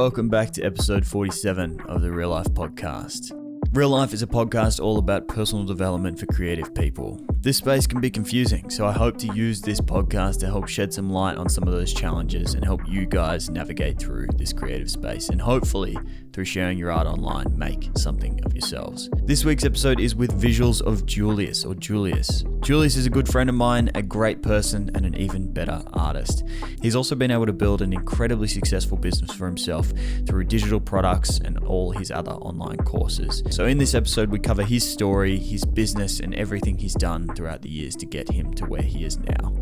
welcome back to episode 47 of the Real Life podcast. Real Life is a podcast all about personal development for creative people. This space can be confusing, so I hope to use this podcast to help shed some light on some of those challenges and help you guys navigate through this creative space, and hopefully, through sharing your art online, make something of yourselves. This week's episode is with visuals of Julius, or Julius. Julius is a good friend of mine, a great person, and an even better artist. He's also been able to build an incredibly successful business for himself through digital products and all his other online courses. So in this episode, we cover his story, his business, and everything he's done throughout the years to get him to where he is now.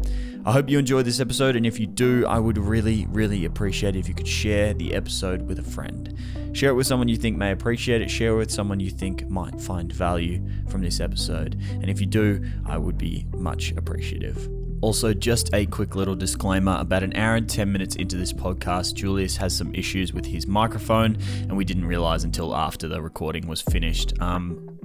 I hope you enjoyed this episode, and if you do, I would really appreciate it if you could share the episode with a friend. Share it with someone you think may appreciate it, share it with someone you think might find value from this episode, and if you do, I would be much appreciative. Also, just a quick little disclaimer, about an hour and 10 minutes into this podcast, Julius has some issues with his microphone, and we didn't realize until after the recording was finished.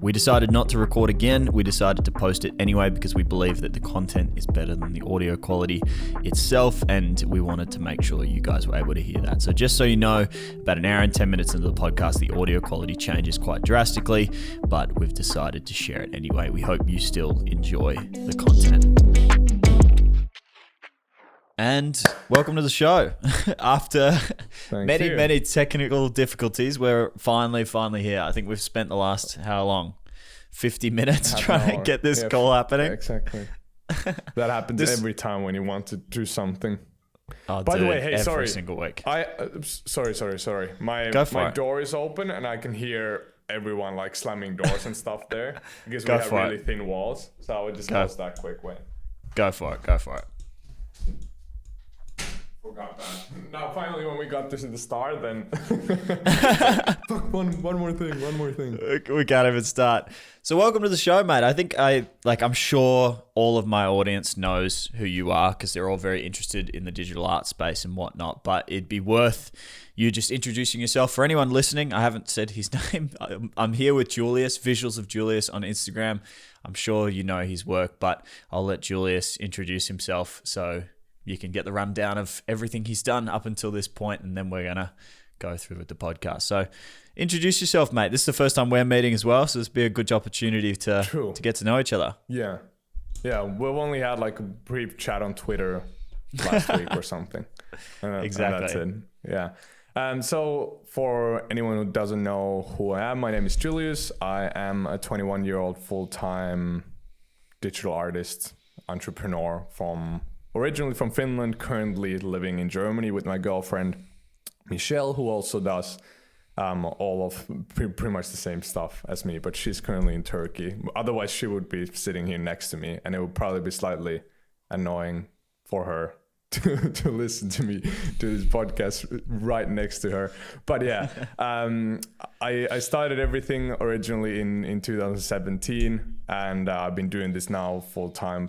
We decided not to record again. We decided to post it anyway because we believe that the content is better than the audio quality itself, and we wanted to make sure you guys were able to hear that. So just so you know, about an hour and 10 minutes into the podcast, the audio quality changes quite drastically, but we've decided to share it anyway. We hope you still enjoy the content. And welcome to the show. After many technical difficulties, we're finally here. I think we've spent the last, how long? 50 minutes trying to get this call happening. Exactly. That happens every time when you want to do something. Oh, By the way, hey, every single week. Sorry. My door is open and I can hear everyone like slamming doors and stuff there because we have really thin walls. So I would just close that quick way. Go for it. Forgot that. Now finally when we got this at the start, then fuck, one more thing. We can't even start. So welcome to the show, mate. I think I'm sure all of my audience knows who you are because they're all very interested in the digital art space and whatnot, but it'd be worth you just introducing yourself. For anyone listening, I haven't said his name. I'm here with Julius, visuals of Julius on Instagram. I'm sure you know his work, but I'll let Julius introduce himself so you can get the rundown of everything he's done up until this point, and then we're going to go through with the podcast. So introduce yourself, mate. This is the first time we're meeting as well, so this will be a good opportunity to get to know each other. Yeah. We've only had like a brief chat on Twitter last week or something. Exactly. And that's it. Yeah. So for anyone who doesn't know who I am, my name is Julius. I am a 21-year-old full-time digital artist, entrepreneur originally from Finland, currently living in Germany with my girlfriend, Michelle, who also does all of pretty much the same stuff as me, but she's currently in Turkey. Otherwise, she would be sitting here next to me, and it would probably be slightly annoying for her to listen to me do this podcast right next to her. But yeah, I started everything originally in 2017, and I've been doing this now full-time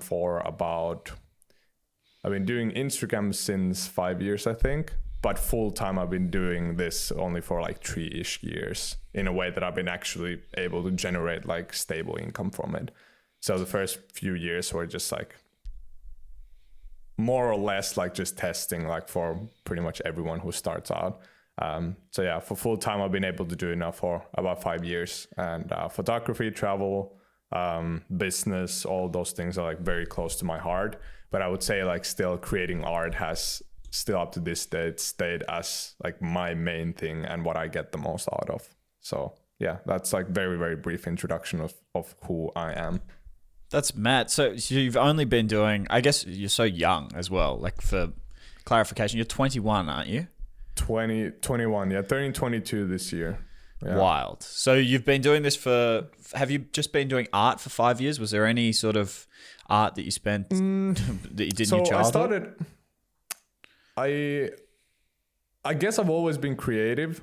I've been doing Instagram since 5 years, I think, but full time I've been doing this only for like 3-ish years in a way that I've been actually able to generate like stable income from it. So the first few years were just like more or less like just testing, like for pretty much everyone who starts out. So yeah, for full time I've been able to do it now for about 5 years, and photography, travel, business, all those things are like very close to my heart. But I would say like still creating art has still up to this day stayed as like my main thing and what I get the most out of. So yeah, that's like very brief introduction of who I am. That's mad. So you've only been doing, I guess you're so young as well. Like for clarification, you're 21, aren't you? 21, yeah, turning 22 this year. Yeah. Wild. So you've been doing this have you just been doing art for 5 years? Was there any sort of art that you spent that you did in your childhood? I guess I've always been creative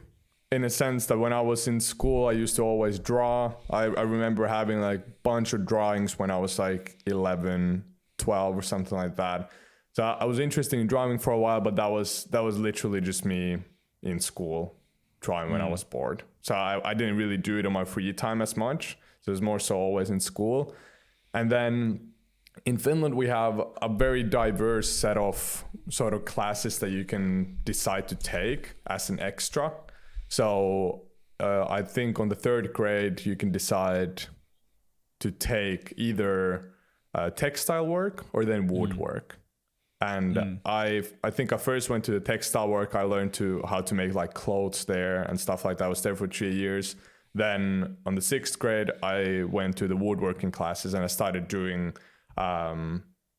in a sense that when I was in school, I used to always draw. I remember having like a bunch of drawings when I was like 11, 12 or something like that. So I was interested in drawing for a while, but that was literally just me in school drawing when I was bored. So I didn't really do it on my free time as much. So it was more so always in school. And then in Finland, we have a very diverse set of sort of classes that you can decide to take as an extra. So I think on the third grade, you can decide to take either textile work or then woodwork. And I think I first went to the textile work. I learned how to make like clothes there and stuff like that. I was there for 3 years. Then on the sixth grade, I went to the woodworking classes and I started doing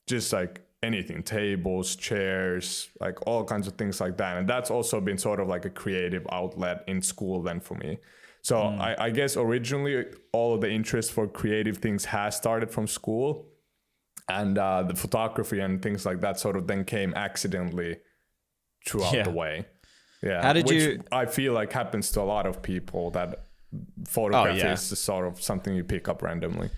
just like anything, tables, chairs, like all kinds of things like that. And that's also been sort of like a creative outlet in school then for me. So I guess originally all of the interest for creative things has started from school. And the photography and things like that sort of then came accidentally throughout the way. Yeah. How did you... I feel like happens to a lot of people, that photography is just sort of something you pick up randomly.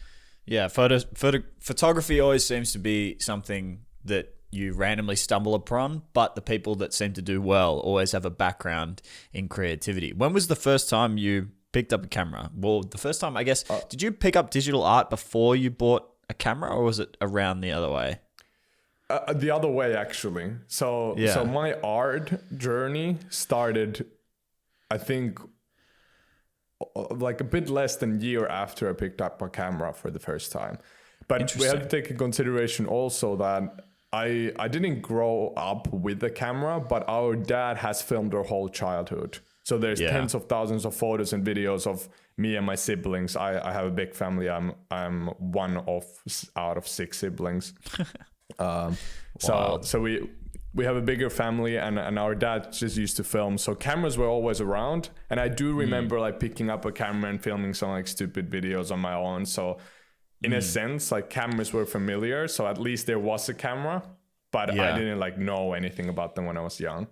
Yeah, photography always seems to be something that you randomly stumble upon, but the people that seem to do well always have a background in creativity. When was the first time you picked up a camera? Well, the first time, I guess, did you pick up digital art before you bought a camera, or was it around the other way? The other way, actually. So my art journey started, I think, like a bit less than a year after I picked up a camera for the first time. But we have to take in consideration also that I didn't grow up with a camera, but our dad has filmed our whole childhood. So there's tens of thousands of photos and videos of me and my siblings. I have a big family. I'm one out of 6 siblings. So we have a bigger family, and our dad just used to film. So cameras were always around. And I do remember like picking up a camera and filming some like stupid videos on my own. So in a sense, like cameras were familiar. So at least there was a camera, but I didn't like know anything about them when I was young.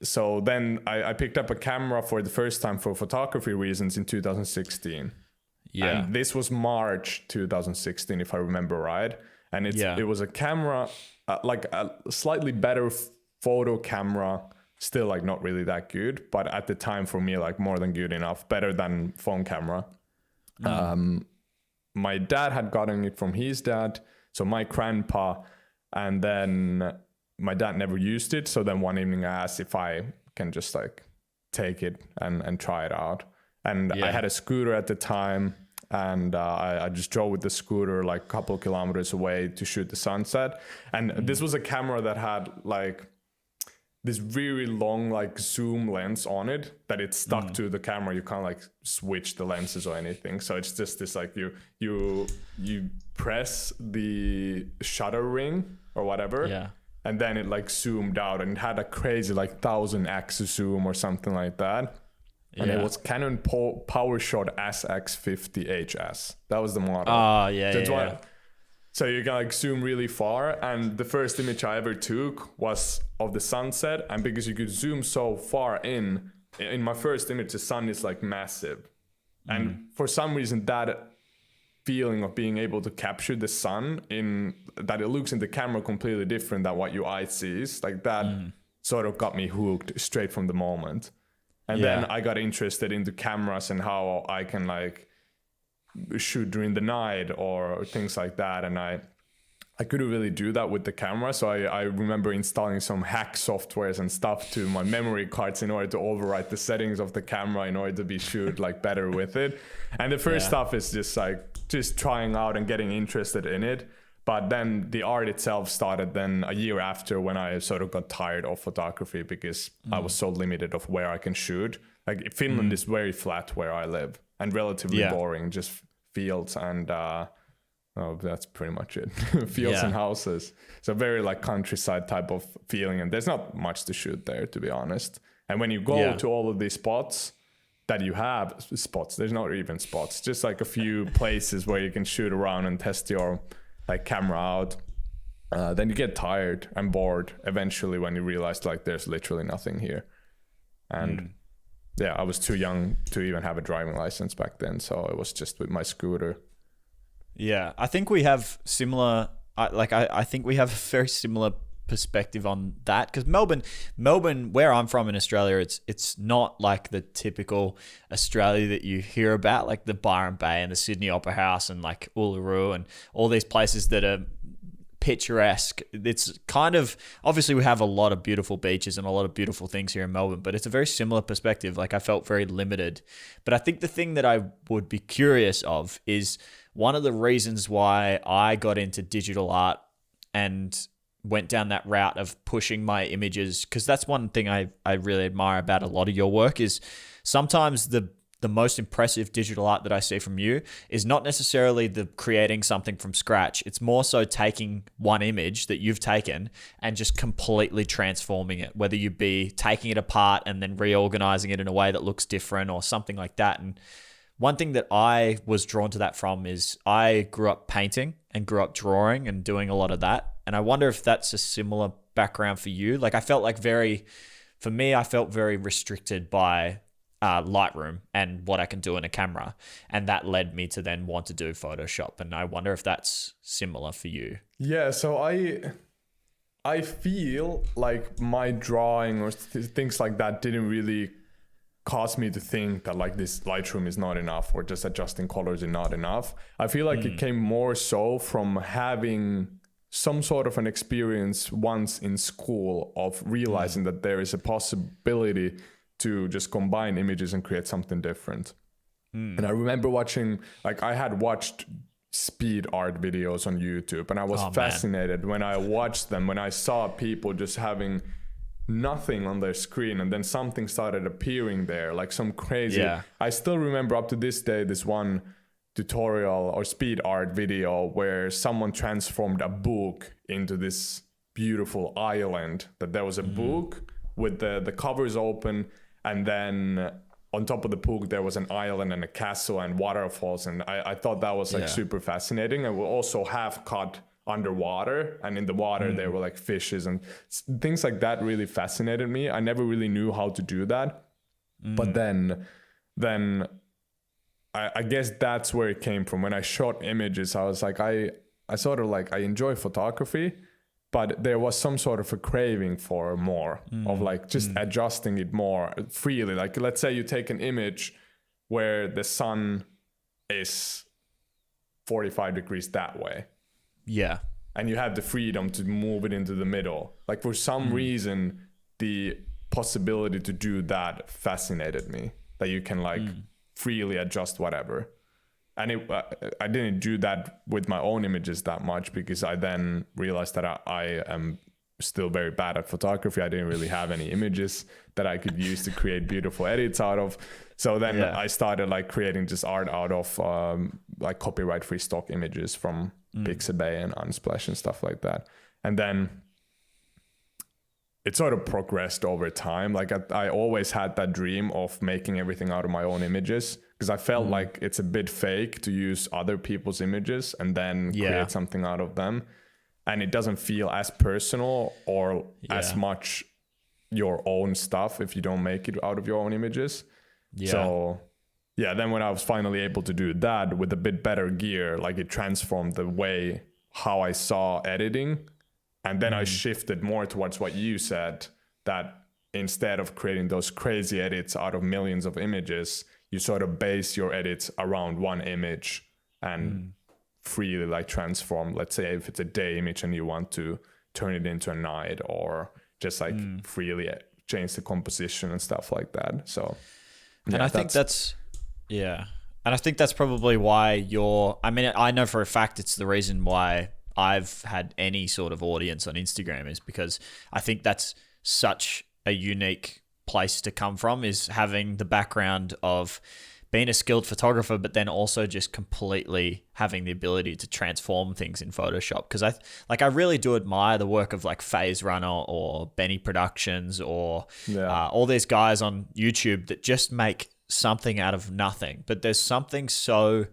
So then I picked up a camera for the first time for photography reasons in 2016. Yeah. And this was March 2016, if I remember right. And it was a camera, like a slightly better photo camera, still like not really that good, but at the time for me, like more than good enough, better than phone camera. My dad had gotten it from his dad, so my grandpa, and then my dad never used it. So then one evening I asked if I can just like take it and try it out. And I had a scooter at the time, and I just drove with the scooter like a couple of kilometers away to shoot the sunset. And this was a camera that had like this really long like zoom lens on it that it stuck to the camera. You can't like switch the lenses or anything. So it's just this like you press the shutter ring or whatever. Yeah. And then it like zoomed out, and it had a crazy like 1000x zoom or something like that. And it was Canon PowerShot SX50HS. That was the model. So you can like zoom really far. And the first image I ever took was of the sunset. And because you could zoom so far in my first image, the sun is like massive. And for some reason, that feeling of being able to capture the sun in that it looks in the camera completely different than what your eye sees, like that sort of got me hooked straight from the moment. And then I got interested into cameras and how I can like shoot during the night or things like that. And I couldn't really do that with the camera. So I remember installing some hack softwares and stuff to my memory cards in order to overwrite the settings of the camera in order to be shoot like better with it. And the first stuff is just trying out and getting interested in it. But then the art itself started then a year after, when I sort of got tired of photography because I was so limited of where I can shoot. Like Finland is very flat where I live and relatively boring, just fields and that's pretty much it. Fields and houses. So very like countryside type of feeling, and there's not much to shoot there, to be honest. And when you go to all of these spots that you have, there's not even spots, just like a few places where you can shoot around and test your like camera out, then you get tired and bored eventually when you realize like there's literally nothing here. And I was too young to even have a driving license back then, so it was just with my scooter. I think we have similar I think we have a very similar perspective on that, because Melbourne, where I'm from in Australia, it's not like the typical Australia that you hear about, like the Byron Bay and the Sydney Opera House and like Uluru and all these places that are picturesque. It's kind of, obviously we have a lot of beautiful beaches and a lot of beautiful things here in Melbourne, but it's a very similar perspective. Like I felt very limited. But I think the thing that I would be curious of is one of the reasons why I got into digital art and went down that route of pushing my images, because that's one thing I really admire about a lot of your work, is sometimes the most impressive digital art that I see from you is not necessarily the creating something from scratch. It's more so taking one image that you've taken and just completely transforming it, whether you be taking it apart and then reorganizing it in a way that looks different or something like that. And one thing that I was drawn to that from is I grew up painting and grew up drawing and doing a lot of that. And I wonder if that's a similar background for you. Like I felt very restricted by Lightroom and what I can do in a camera. And that led me to then want to do Photoshop. And I wonder if that's similar for you. Yeah, so I feel like my drawing or things like that didn't really cause me to think that like this Lightroom is not enough or just adjusting colors is not enough. I feel like it came more so from having some sort of an experience once in school of realizing that there is a possibility to just combine images and create something different. And I remember watching, like I had watched speed art videos on YouTube, and I was fascinated when I watched them, when I saw people just having nothing on their screen and then something started appearing there, like some crazy. I still remember up to this day this one tutorial or speed art video where someone transformed a book into this beautiful island, that there was a book with the covers open, and then on top of the book there was an island and a castle and waterfalls, and I thought that was like super fascinating. And we also half cut underwater, and in the water there were like fishes and things like that. Really fascinated me. I never really knew how to do that, but then I guess that's where it came from. When I shot images, I was like, I sort of like, I enjoy photography, but there was some sort of a craving for more of like just adjusting it more freely. Like let's say you take an image where the sun is 45 degrees that way. Yeah. And you have the freedom to move it into the middle. Like for some reason, the possibility to do that fascinated me, that you can like freely adjust whatever. And I didn't do that with my own images that much, because I then realized that I am still very bad at photography. I didn't really have any images that I could use to create beautiful edits out of. So then I started like creating just art out of like copyright free stock images from Pixabay and Unsplash and stuff like that. And then it sort of progressed over time. Like I always had that dream of making everything out of my own images, because I felt like it's a bit fake to use other people's images and then create something out of them. And it doesn't feel as personal or as much your own stuff if you don't make it out of your own images. So then when I was finally able to do that with a bit better gear, like it transformed the way how I saw editing. And then I shifted more towards what you said, that instead of creating those crazy edits out of millions of images, you sort of base your edits around one image and freely like transform. Let's say if it's a day image and you want to turn it into a night, or just like freely change the composition and stuff like that. So, and I think that's and I think that's probably why I know for a fact it's the reason why I've had any sort of audience on Instagram, is because I think that's such a unique place to come from, is having the background of being a skilled photographer, but then also just completely having the ability to transform things in Photoshop. Because I really do admire the work of like Phase Runner or Benny Productions or all these guys on YouTube that just make something out of nothing. But there's something so,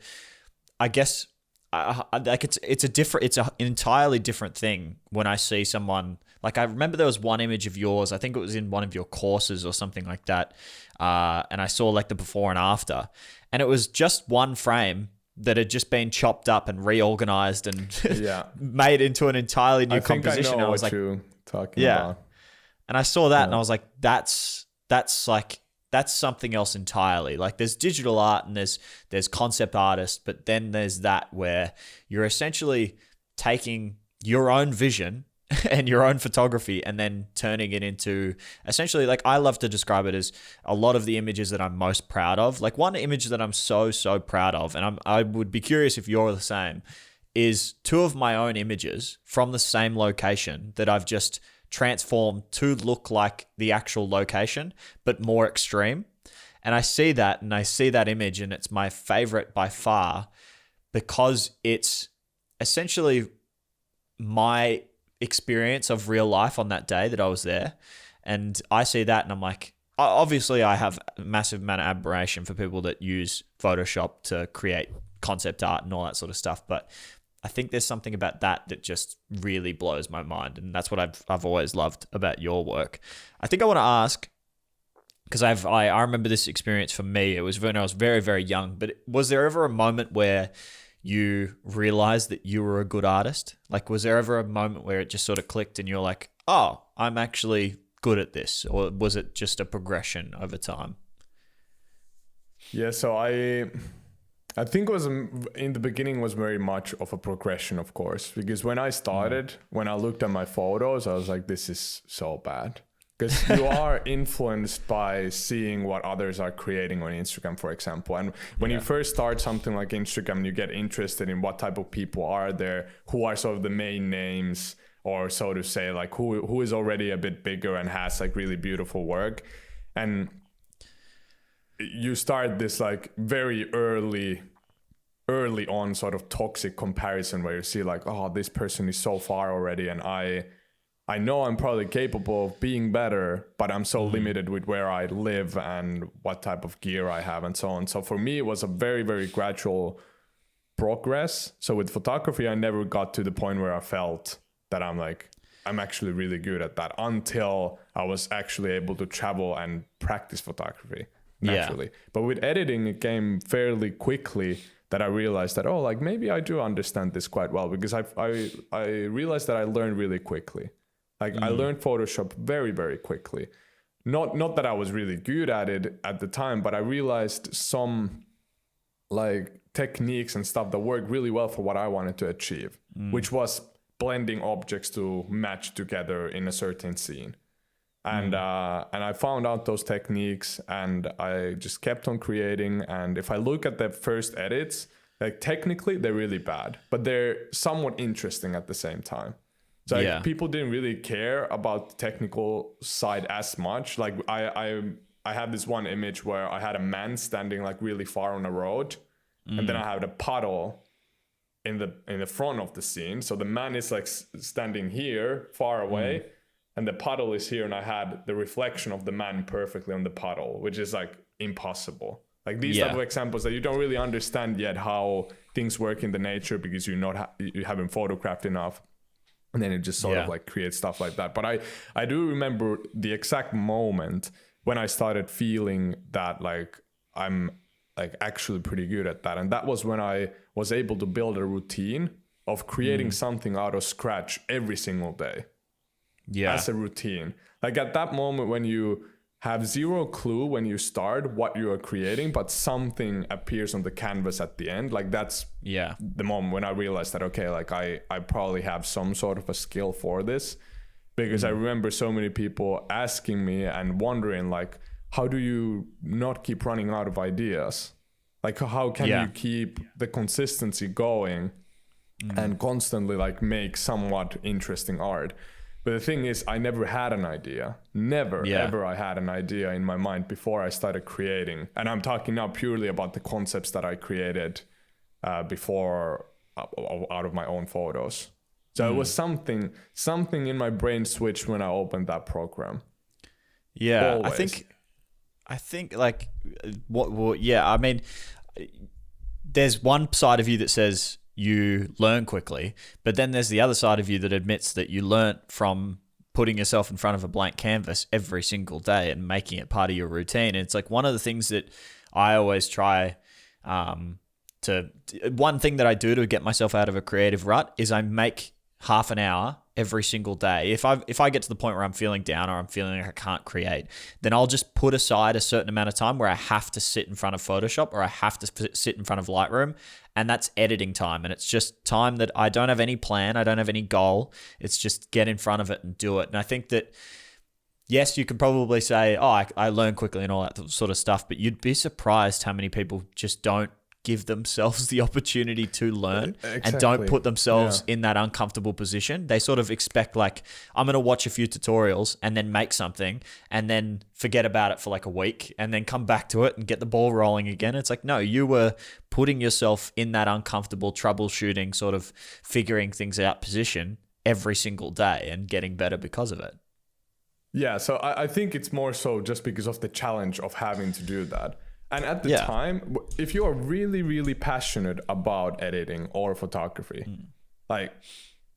I guess, like it's an entirely different thing when I see someone. Like I remember there was one image of yours, I think it was in one of your courses or something like that, and I saw like the before and after, and it was just one frame, that had just been chopped up and reorganized and Yeah. made into an entirely new I think composition. I know was what like, you're talking yeah. about. And I saw that and Yeah. I was like, that's something else entirely. Like there's digital art and there's concept artists, but then there's that where you're essentially taking your own vision and your own photography and then turning it into essentially, like, I love to describe it as a lot of the images that I'm most proud of. Like one image that I'm so proud of, and I would be curious if you're the same, is two of my own images from the same location that I've just transformed to look like the actual location, but more extreme. And I see that image and it's my favorite by far because it's essentially my experience of real life on that day that I was there. And I see that and I'm like, obviously I have a massive amount of admiration for people that use Photoshop to create concept art and all that sort of stuff. But I think there's something about that just really blows my mind. And that's what I've always loved about your work. I think I want to ask, because I remember this experience for me. It was when I was very, very young, but was there ever a moment where you realized that you were a good artist? Like, was there ever a moment where it just sort of clicked and you're like, oh, I'm actually good at this? Or was it just a progression over time? Yeah, so I think it was in the beginning was very much of a progression, of course, because when I started, when I looked at my photos, I was like, this is so bad. Because you are influenced by seeing what others are creating on Instagram, for example. And when you first start something like Instagram, you get interested in what type of people are there, who are sort of the main names, or so to say, like who is already a bit bigger and has like really beautiful work. And you start this like very early on sort of toxic comparison where you see like, oh, this person is so far already and I know I'm probably capable of being better, but I'm so limited with where I live and what type of gear I have and so on. So for me, it was a very, very gradual progress. So with photography, I never got to the point where I felt that I'm actually really good at that until I was actually able to travel and practice photography naturally. Yeah. But with editing, it came fairly quickly that I realized that, oh, like maybe I do understand this quite well, because I realized that I learned really quickly. Like I learned Photoshop very, very quickly. Not that I was really good at it at the time, but I realized some like techniques and stuff that worked really well for what I wanted to achieve, which was blending objects to match together in a certain scene. And I found out those techniques and I just kept on creating. And if I look at the first edits, like technically they're really bad, but they're somewhat interesting at the same time. So like, people didn't really care about the technical side as much. Like I had this one image where I had a man standing like really far on a road, and then I had a puddle in the front of the scene. So the man is like standing here far away, and the puddle is here, and I had the reflection of the man perfectly on the puddle, which is like impossible. Like these type of examples that you don't really understand yet how things work in the nature because you haven't photographed enough. And then it just sort of like creates stuff like that. But I do remember the exact moment when I started feeling that like I'm like actually pretty good at that. And that was when I was able to build a routine of creating something out of scratch every single day. Yeah. As a routine. Like at that moment when you have zero clue when you start what you are creating, but something appears on the canvas at the end. Like that's the moment when I realized that, okay, like I probably have some sort of a skill for this, because I remember so many people asking me and wondering like, how do you not keep running out of ideas? Like how can you keep the consistency going and constantly like make somewhat interesting art? But the thing is, I never had an idea. Ever I had an idea in my mind before I started creating. And I'm talking now purely about the concepts that I created before out of my own photos. So it was something in my brain switched when I opened that program. Yeah, Always. I think like, I mean, there's one side of you that says, you learn quickly, but then there's the other side of you that admits that you learnt from putting yourself in front of a blank canvas every single day and making it part of your routine. And it's like one of the things that I always try one thing that I do to get myself out of a creative rut is I make half an hour every single day. If I get to the point where I'm feeling down or I'm feeling like I can't create, then I'll just put aside a certain amount of time where I have to sit in front of Photoshop or I have to sit in front of Lightroom, and that's editing time. And it's just time that I don't have any plan, I don't have any goal. It's just get in front of it and do it. And I think that, yes, you could probably say, oh, I learn quickly and all that sort of stuff, but you'd be surprised how many people just don't give themselves the opportunity to learn and don't put themselves in that uncomfortable position. They sort of expect, like, I'm going to watch a few tutorials and then make something and then forget about it for like a week and then come back to it and get the ball rolling again. It's like, no, you were putting yourself in that uncomfortable troubleshooting, sort of figuring things out position every single day and getting better because of it. Yeah, so I think it's more so just because of the challenge of having to do that. And at the time, if you are really, really passionate about editing or photography, like,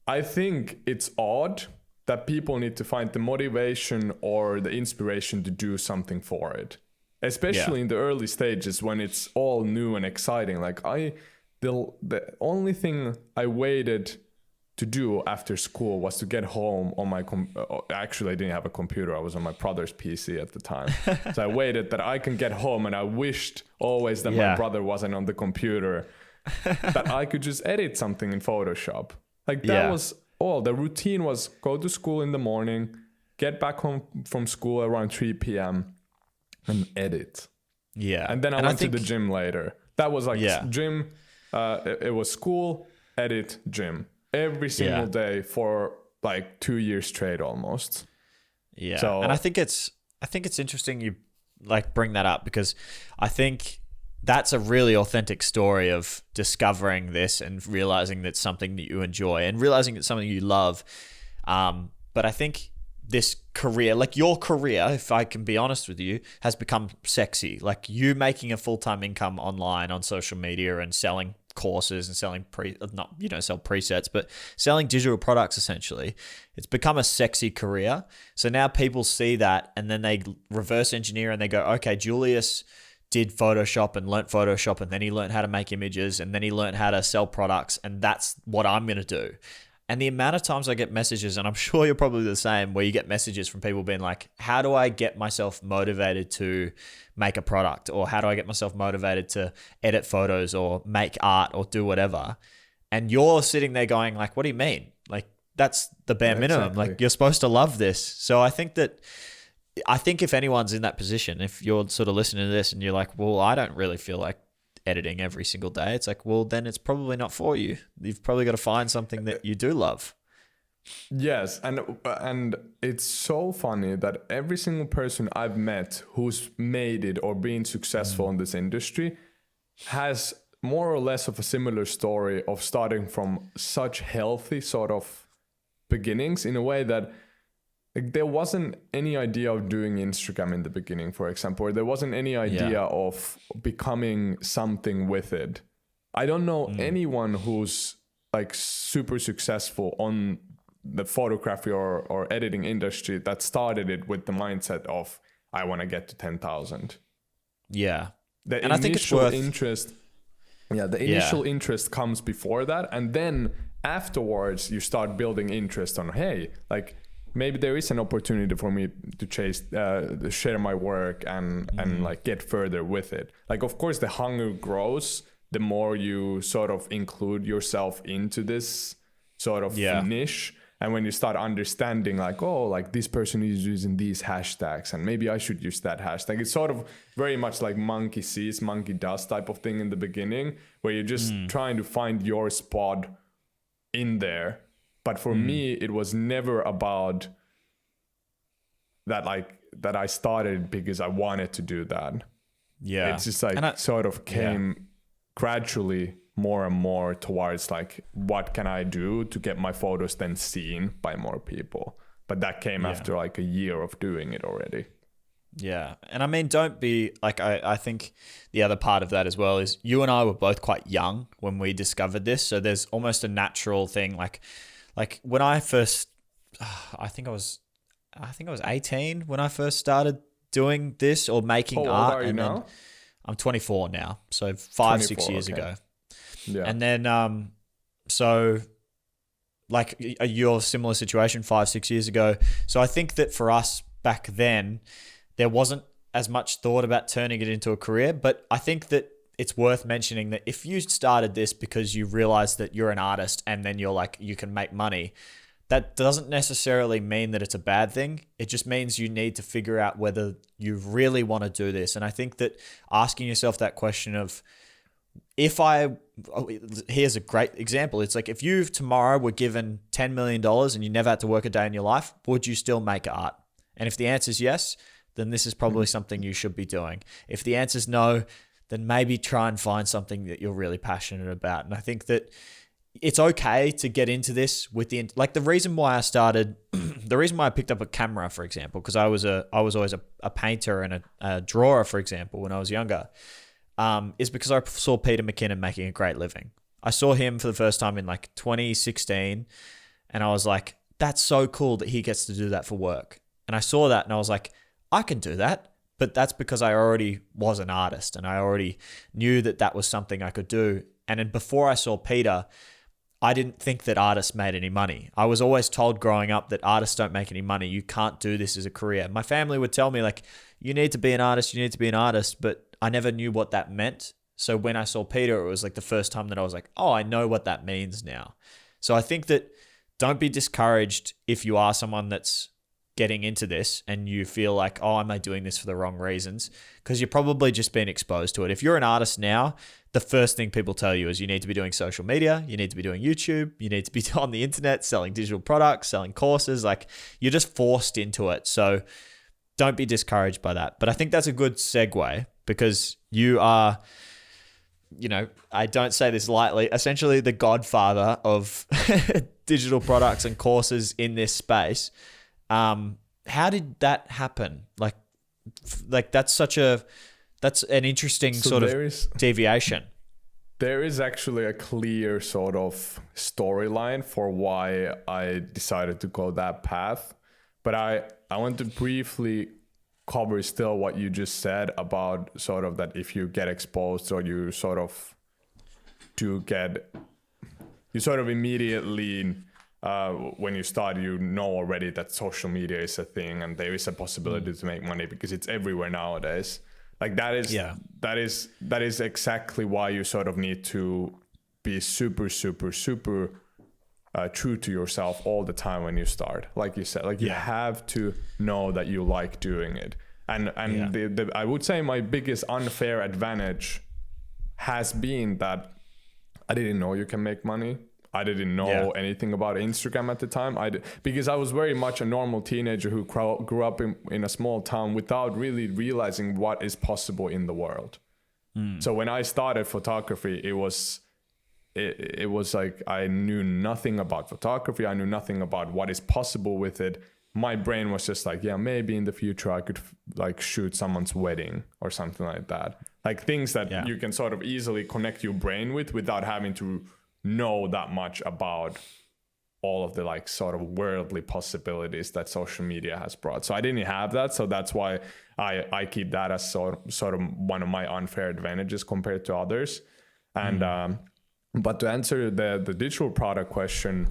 I think it's odd that people need to find the motivation or the inspiration to do something for it, especially in the early stages when it's all new and exciting. Like, the only thing I waited to do after school was to get home on my actually I didn't have a computer, I was on my brother's PC at the time. So I waited that I can get home, and I wished always that my brother wasn't on the computer, that I could just edit something in Photoshop. Like, that was all. The routine was go to school in the morning, get back home from school around 3 p.m. and edit. And then I went to the gym later. That was like gym, it was school, edit, gym every single day for like 2 years straight almost. So, and I think it's interesting you like bring that up, because I think that's a really authentic story of discovering this and realizing that's something that you enjoy and realizing it's something you love. But I think this career, like your career, if I can be honest with you, has become sexy. Like, you making a full-time income online on social media and selling courses and selling sell presets, but selling digital products, essentially, it's become a sexy career. So now people see that and then they reverse engineer and they go, okay, Julius did Photoshop and learnt Photoshop, and then he learned how to make images, and then he learned how to sell products, and that's what I'm going to do. And the amount of times I get messages, and I'm sure you're probably the same, where you get messages from people being like, how do I get myself motivated to make a product? Or how do I get myself motivated to edit photos or make art or do whatever? And you're sitting there going like, what do you mean? Like, that's the bare minimum. Exactly. Like, you're supposed to love this. So I think if anyone's in that position, if you're sort of listening to this and you're like, well, I don't really feel like editing every single day, it's like, well, then it's probably not for you. You've probably got to find something that you do love. Yes, and it's so funny that every single person I've met who's made it or been successful in this industry has more or less of a similar story of starting from such healthy sort of beginnings, in a way that, like, there wasn't any idea of doing Instagram in the beginning, for example, or there wasn't any idea of becoming something with it. I don't know anyone who's like super successful on the photography or editing industry that started it with the mindset of, I want to get to 10,000. Yeah. And I think it's worth interest. Yeah, the initial interest comes before that, and then afterwards you start building interest on, hey, like, maybe there is an opportunity for me to share my work and like get further with it. Like, of course, the hunger grows the more you sort of include yourself into this sort of niche. And when you start understanding, like, oh, like, this person is using these hashtags and maybe I should use that hashtag. It's sort of very much like monkey sees, monkey does type of thing in the beginning, where you're just trying to find your spot in there. But for me, it was never about that, like, that I started because I wanted to do that. Yeah. It's just like sort of came gradually more and more towards like, what can I do to get my photos then seen by more people? But that came after like a year of doing it already. Yeah. And I mean, don't be like, I think the other part of that as well is you and I were both quite young when we discovered this. So there's almost a natural thing. Like when I first, I think I was 18 when I first started doing this or making art. How old are you now? I'm 24 now. So 5-6 years ago. Yeah. And then, so like your similar situation 5-6 years ago. So I think that for us back then, there wasn't as much thought about turning it into a career, but I think that it's worth mentioning that if you started this because you realize that you're an artist and then you're like, you can make money, that doesn't necessarily mean that it's a bad thing. It just means you need to figure out whether you really want to do this. And I think that asking yourself that question of, here's a great example. It's like, if you tomorrow were given $10 million and you never had to work a day in your life, would you still make art? And if the answer is yes, then this is probably something you should be doing. If the answer is no, then maybe try and find something that you're really passionate about. And I think that it's okay to get into this with the reason why I started, the reason why I picked up a camera, for example, because I was always a painter and a drawer, for example, when I was younger, is because I saw Peter McKinnon making a great living. I saw him for the first time in like 2016, and I was like, that's so cool that he gets to do that for work. And I saw that and I was like, I can do that. But that's because I already was an artist and I already knew that that was something I could do. And then before I saw Peter, I didn't think that artists made any money. I was always told growing up that artists don't make any money. You can't do this as a career. My family would tell me like, you need to be an artist, you need to be an artist, but I never knew what that meant. So when I saw Peter, it was like the first time that I was like, oh, I know what that means now. So I think that don't be discouraged if you are someone that's getting into this and you feel like, oh, am I doing this for the wrong reasons? Because you're probably just been exposed to it. If you're an artist now, the first thing people tell you is you need to be doing social media, you need to be doing YouTube, you need to be on the internet, selling digital products, selling courses. Like, you're just forced into it. So don't be discouraged by that. But I think that's a good segue because you are, I don't say this lightly, essentially the godfather of digital products and courses in this space. How did that happen? Like that's an interesting deviation. There is actually a clear sort of storyline for why I decided to go that path. But I want to briefly cover still what you just said about sort of that if you get exposed or you sort of immediately when you start, already that social media is a thing and there is a possibility to make money because it's everywhere nowadays. Like that is exactly why you sort of need to be super, super, super true to yourself all the time when you start. Like you said, you have to know that you like doing it. And I would say my biggest unfair advantage has been that I didn't know you can make money. I didn't know anything about Instagram at the time. Because I was very much a normal teenager who grew up in a small town without really realizing what is possible in the world. So when I started photography, it was like I knew nothing about photography. I knew nothing about what is possible with it. My brain was just like, maybe in the future I could like shoot someone's wedding or something like that. Like things that you can sort of easily connect your brain with without having to know that much about all of the like sort of worldly possibilities that social media has brought. So I didn't have that. So that's why I keep that as sort of one of my unfair advantages compared to others. And but to answer the digital product question,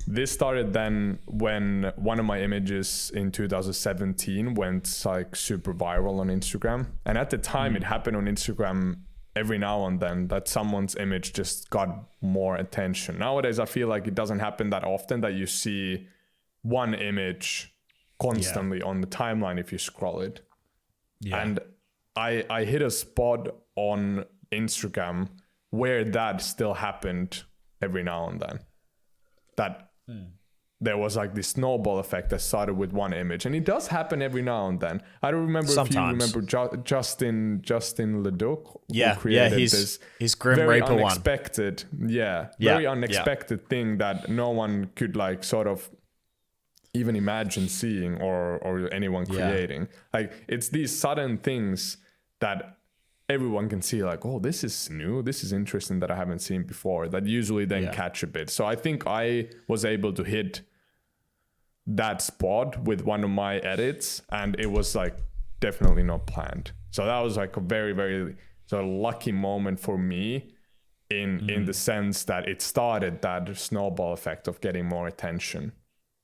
this started then when one of my images in 2017 went like super viral on Instagram. And at the time it happened on Instagram every now and then that someone's image just got more attention. Nowadays, I feel like it doesn't happen that often that you see one image constantly on the timeline if you scroll it. Yeah. And I hit a spot on Instagram where that still happened every now and then. That there was like this snowball effect that started with one image, and it does happen every now and then. I don't remember if you remember Justin Leduc, who created his Grim very Reaper unexpected, very unexpected thing that no one could like sort of even imagine seeing or anyone creating. Like it's these sudden things that everyone can see like, oh, this is new, this is interesting that I haven't seen before, that usually then catch a bit. So I think I was able to hit that spot with one of my edits, and it was like definitely not planned. So that was like a very, very sort of lucky moment for me in the sense that it started that snowball effect of getting more attention.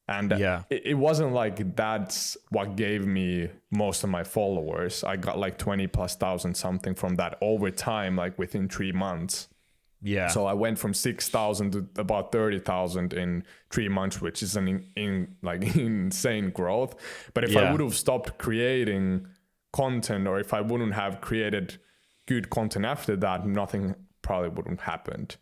And it wasn't like that's what gave me most of my followers. I got like 20,000+ something from that over time, like within 3 months. Yeah. So I went from 6,000 to about 30,000 in 3 months, which is an insane growth. But if I would have stopped creating content, or if I wouldn't have created good content after that, nothing probably wouldn't have happened.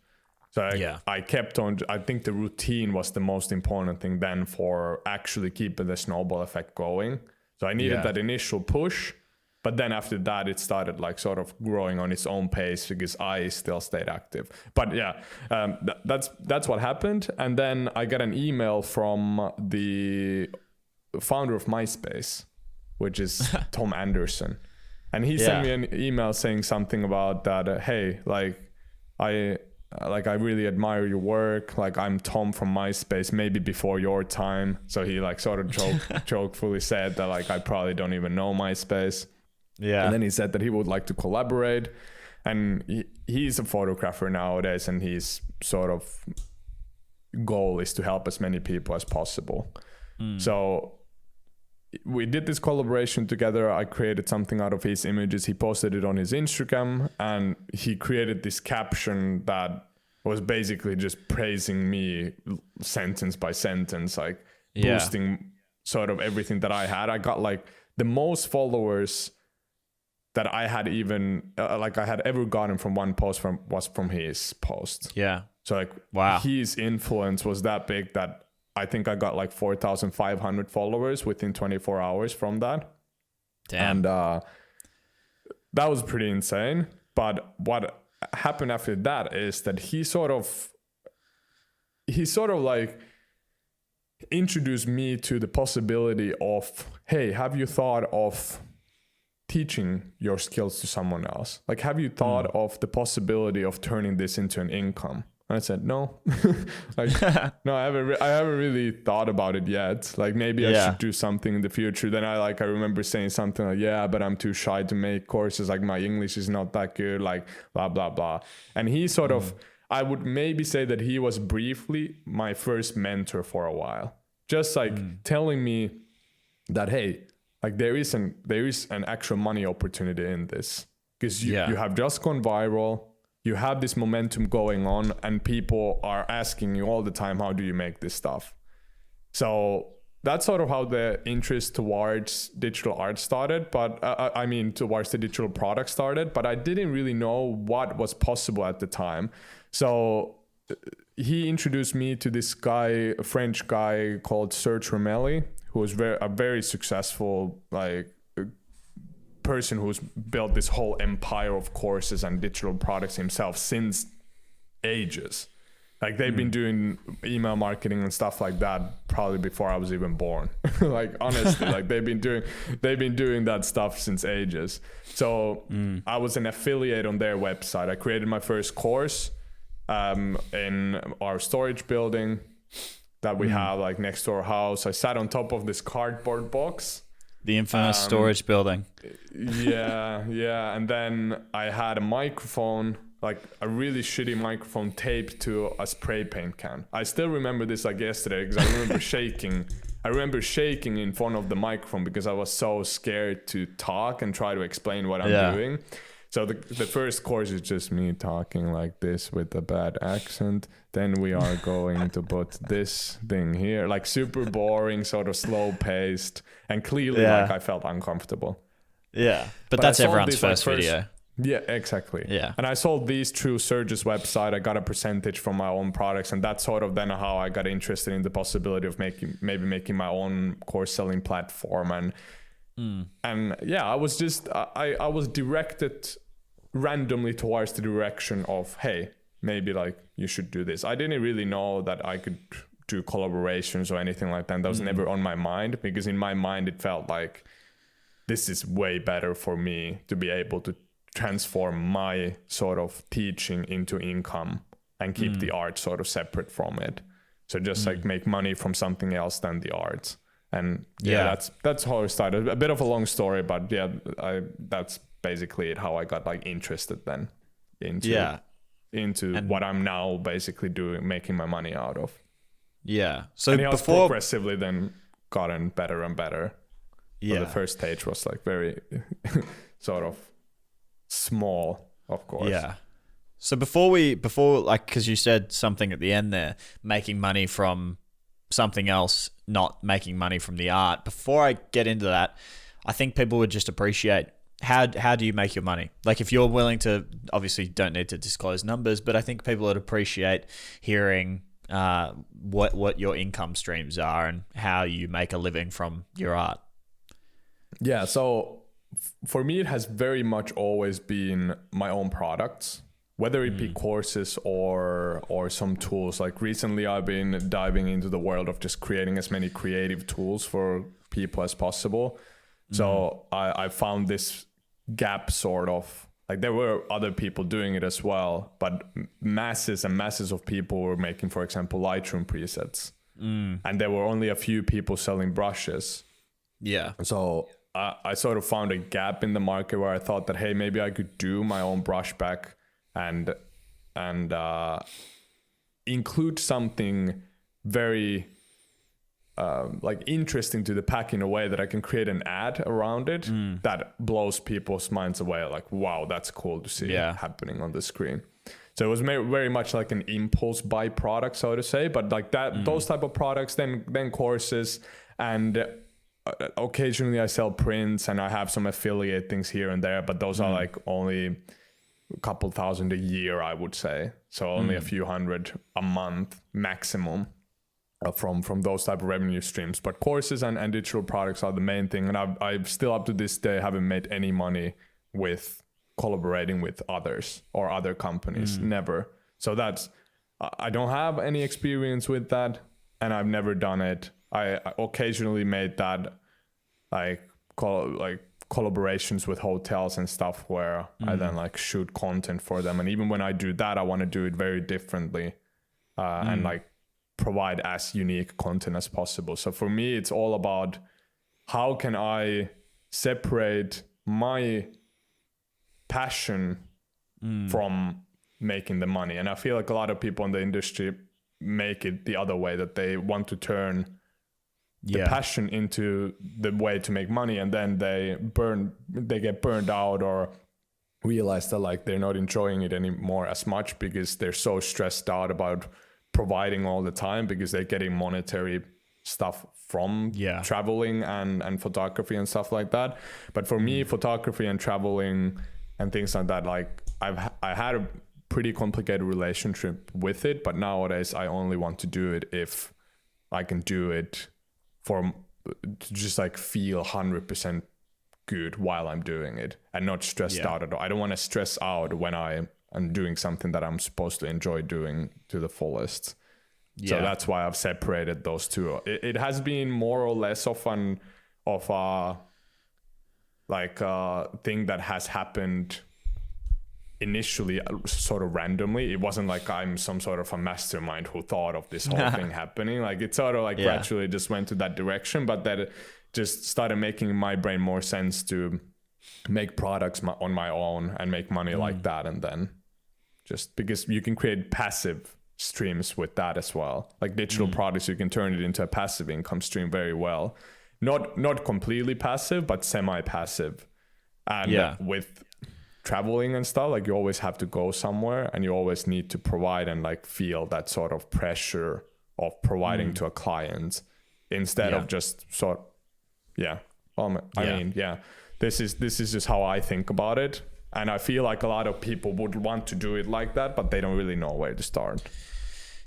So I kept on. I think the routine was the most important thing then for actually keeping the snowball effect going. So I needed that initial push, but then after that, it started like sort of growing on its own pace because I still stayed active. But that's what happened. And then I got an email from the founder of MySpace, which is Tom Anderson. And he sent me an email saying something about that, hey, I really admire your work. Like, I'm Tom from MySpace, maybe before your time. So he like sort of jokefully said that like I probably don't even know MySpace. Yeah. And then he said that he would like to collaborate. And he's a photographer nowadays, and his sort of goal is to help as many people as possible. So we did this collaboration together. I created something out of his images. He posted it on his Instagram, and he created this caption that was basically just praising me sentence by sentence, like boosting sort of everything that I had. I got like the most followers that I had even I had ever gotten from one post was from his post. Yeah. So like, wow, his influence was that big that I think I got like 4,500 followers within 24 hours from that. Damn. And that was pretty insane. But what happened after that is that he sort of like introduced me to the possibility of, hey, have you thought of teaching your skills to someone else? Like, have you thought of the possibility of turning this into an income? And I said, no, no, I haven't really thought about it yet. Like, maybe I should do something in the future. Then I remember saying something like, but I'm too shy to make courses. Like, my English is not that good, like blah, blah, blah. And he sort of, I would maybe say that he was briefly my first mentor for a while, just like telling me that, hey, like there is an actual money opportunity in this, because you have just gone viral. You have this momentum going on, and people are asking you all the time, how do you make this stuff? So that's sort of how the interest towards digital art started, but towards the digital product started, but I didn't really know what was possible at the time. So he introduced me to this guy, a French guy called Serge Romelli, who was a very successful, person who's built this whole empire of courses and digital products himself since ages. Like, they've been doing email marketing and stuff like that probably before I was even born. Like, honestly, like they've been doing that stuff since ages. So I was an affiliate on their website. I created my first course in our storage building that we have like next to our house. I sat on top of this cardboard box. The infamous storage building. Yeah. And then I had a microphone, like a really shitty microphone taped to a spray paint can. I still remember this like yesterday, because I remember shaking. I remember shaking in front of the microphone because I was so scared to talk and try to explain what I'm doing. So the first course is just me talking like this with a bad accent. Then we are going to put this thing here, like super boring, sort of slow paced, and clearly like I felt uncomfortable. Yeah, but that's everyone's first video. Yeah, exactly. Yeah. And I sold these through Serge's website. I got a percentage from my own products, and that's sort of then how I got interested in the possibility of making my own course selling platform. And I was just I was directed randomly towards the direction of, hey, maybe like you should do this. I didn't really know that I could do collaborations or anything like that. That was never on my mind, because in my mind it felt like this is way better for me to be able to transform my sort of teaching into income and keep the art sort of separate from it. So just like make money from something else than the art. And that's how it started. A bit of a long story, but that's basically it, how I got like interested then into into And- what I'm now basically doing, making my money out of. Yeah. So And it has before, progressively then gotten better and better. yeah. But the first stage was like very sort of small, of course. Yeah. So before like, because you said something at the end there, making money from something else, not making money from the art. Before I get into that, I think people would just appreciate how do you make your money? Like if you're willing to, obviously don't need to disclose numbers, but I think people would appreciate hearing what your income streams are and how you make a living from your art. Yeah, so for me, it has very much always been my own products, whether it be courses or some tools. Like recently, I've been diving into the world of just creating as many creative tools for people as possible. So I found this gap sort of, like there were other people doing it as well, but masses and masses of people were making, for example, Lightroom presets. And there were only a few people selling brushes. Yeah. So I sort of found a gap in the market where I thought that, hey, maybe I could do my own brush back and include something very like interesting to the pack in a way that I can create an ad around it that blows people's minds away. Like, wow, that's cool to see happening on the screen. So it was very much like an impulse buy product, so to say. But like that, those type of products, then courses, and occasionally I sell prints and I have some affiliate things here and there. But those are like only a couple thousand a year, I would say. So only a few hundred a month maximum. From those type of revenue streams. But courses and digital products are the main thing, and I've still up to this day haven't made any money with collaborating with others or other companies. Never. So that's, I don't have any experience with that, and I've never done it. I occasionally made that like collaborations with hotels and stuff where I then like shoot content for them, and even when I do that, I want to do it very differently and like provide as unique content as possible. So for me, it's all about how can I separate my passion from making the money. And I feel like a lot of people in the industry make it the other way, that they want to turn the passion into the way to make money, and then they get burned out or realize that like they're not enjoying it anymore as much because they're so stressed out about providing all the time because they're getting monetary stuff from traveling and photography and stuff like that. But for me, photography and traveling and things like that, like I had a pretty complicated relationship with it, but nowadays I only want to do it if I can do it to just like feel 100% good while I'm doing it and not stressed out at all. I don't want to stress out when I'm doing something that I'm supposed to enjoy doing to the fullest. So that's why I've separated those two. It has been more or less of a thing that has happened initially sort of randomly. It wasn't like I'm some sort of a mastermind who thought of this whole thing happening. Like it sort of like gradually just went to that direction, but that it just started making my brain more sense to make products on my own and make money like that. And then just because you can create passive streams with that as well, like digital products, you can turn it into a passive income stream very well. Not completely passive, but semi-passive. And with traveling and stuff, like you always have to go somewhere and you always need to provide and like feel that sort of pressure of providing to a client instead of just this is just how I think about it. And I feel like a lot of people would want to do it like that, but they don't really know where to start.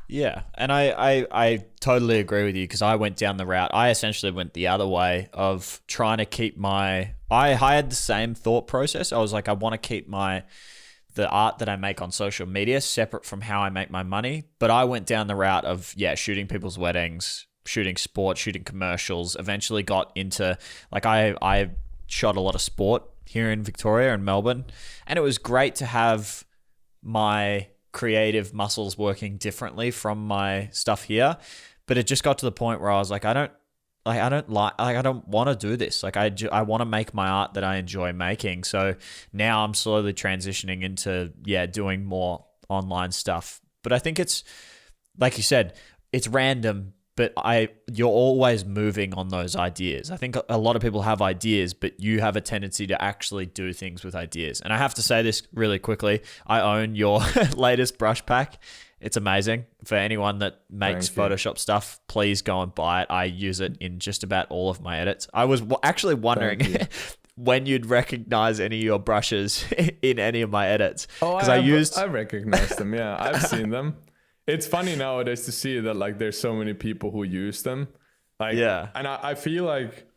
Yeah, and I totally agree with you, because I went down the route. I essentially went the other way of trying to keep I had the same thought process. I was like, I want to keep the art that I make on social media separate from how I make my money. But I went down the route of, shooting people's weddings, shooting sport, shooting commercials. Eventually got into, like, I shot a lot of sport here in Victoria and Melbourne, and it was great to have my creative muscles working differently from my stuff here. But it just got to the point where I was like, I don't want to do this. Like I want to make my art that I enjoy making. So now I'm slowly transitioning into doing more online stuff. But I think it's, like you said, it's random, but you're always moving on those ideas. I think a lot of people have ideas, but you have a tendency to actually do things with ideas. And I have to say this really quickly. I own your latest brush pack. It's amazing. For anyone that makes Photoshop stuff, please go and buy it. I use it in just about all of my edits. I was actually wondering when you'd recognize any of your brushes in any of my edits. Oh, I recognize them. Yeah, I've seen them. It's funny nowadays to see that like there's so many people who use them. Like, yeah. And I feel like,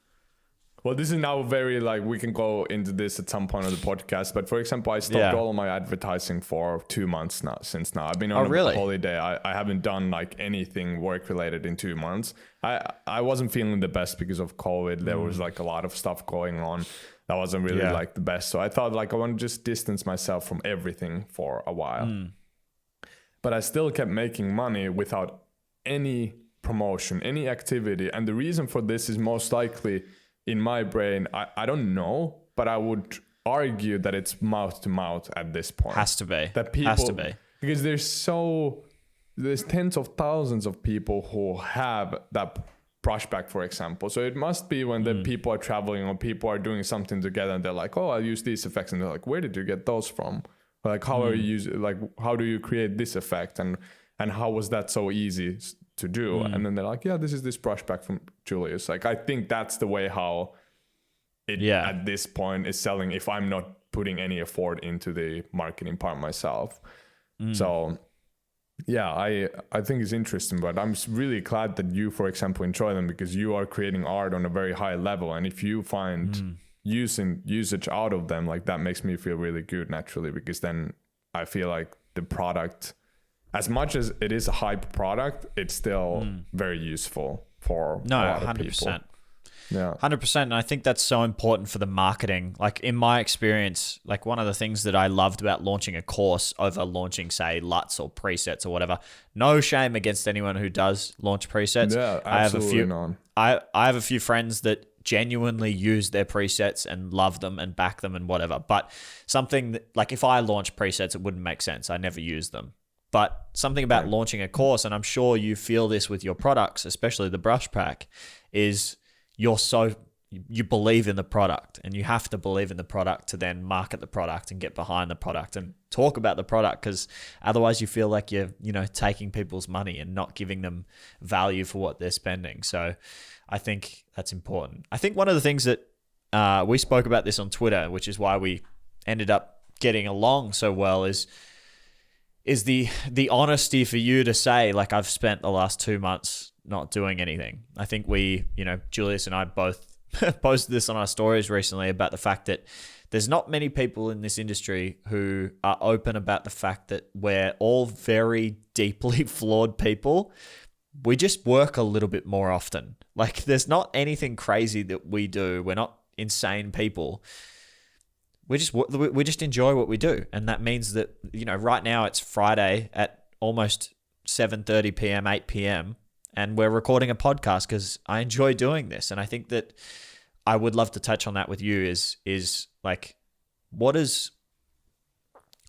well, this is now very like, we can go into this at some point of the podcast. But for example, I stopped all of my advertising for 2 months now. I've been on a holiday. I haven't done like anything work related in 2 months. I wasn't feeling the best because of COVID. There was like a lot of stuff going on that wasn't really like the best. So I thought like I want to just distance myself from everything for a while. But I still kept making money without any promotion, any activity. And the reason for this is most likely in my brain, I don't know, but I would argue that it's mouth to mouth at this point. Has to be. Because there's tens of thousands of people who have that brushback, for example. So it must be when the people are traveling or people are doing something together and they're like, oh, I'll use these effects. And they're like, where did you get those from? Like, how are you using, like, how do you create this effect? And how was that so easy to do? And then they're like, yeah, this is this brushback from Julius. Like, I think that's the way how it at this point is selling if I'm not putting any effort into the marketing part myself. So yeah, I think it's interesting, but I'm really glad that you, for example, enjoy them because you are creating art on a very high level. And if you find usage out of them, like that makes me feel really good naturally, because then I feel like the product, as much as it is a hype product, it's still very useful for a lot of 100%. people. Yeah, 100%. And I think that's so important for the marketing. Like in my experience, like one of the things that I loved about launching a course over launching, say, LUTs or presets or whatever, no shame against anyone who does launch presets. Yeah, absolutely not. I have a few friends that genuinely use their presets and love them and back them and whatever. But something that, like if I launch presets, it wouldn't make sense. I never use them. But something about launching a course, and I'm sure you feel this with your products, especially the brush pack, is you believe in the product, and you have to believe in the product to then market the product and get behind the product and talk about the product, because otherwise you feel like you're, taking people's money and not giving them value for what they're spending. So I think that's important. I think one of the things that we spoke about this on Twitter, which is why we ended up getting along so well, is the honesty for you to say, like, I've spent the last 2 months not doing anything. I think we, Julius and I both posted this on our stories recently about the fact that there's not many people in this industry who are open about the fact that we're all very deeply flawed people. We just work a little bit more often. Like, there's not anything crazy that we do. We're not insane people. We just enjoy what we do. And that means that, right now it's Friday at almost 7:30 p.m., 8 p.m., and we're recording a podcast because I enjoy doing this. And I think that I would love to touch on that with you is like, what is,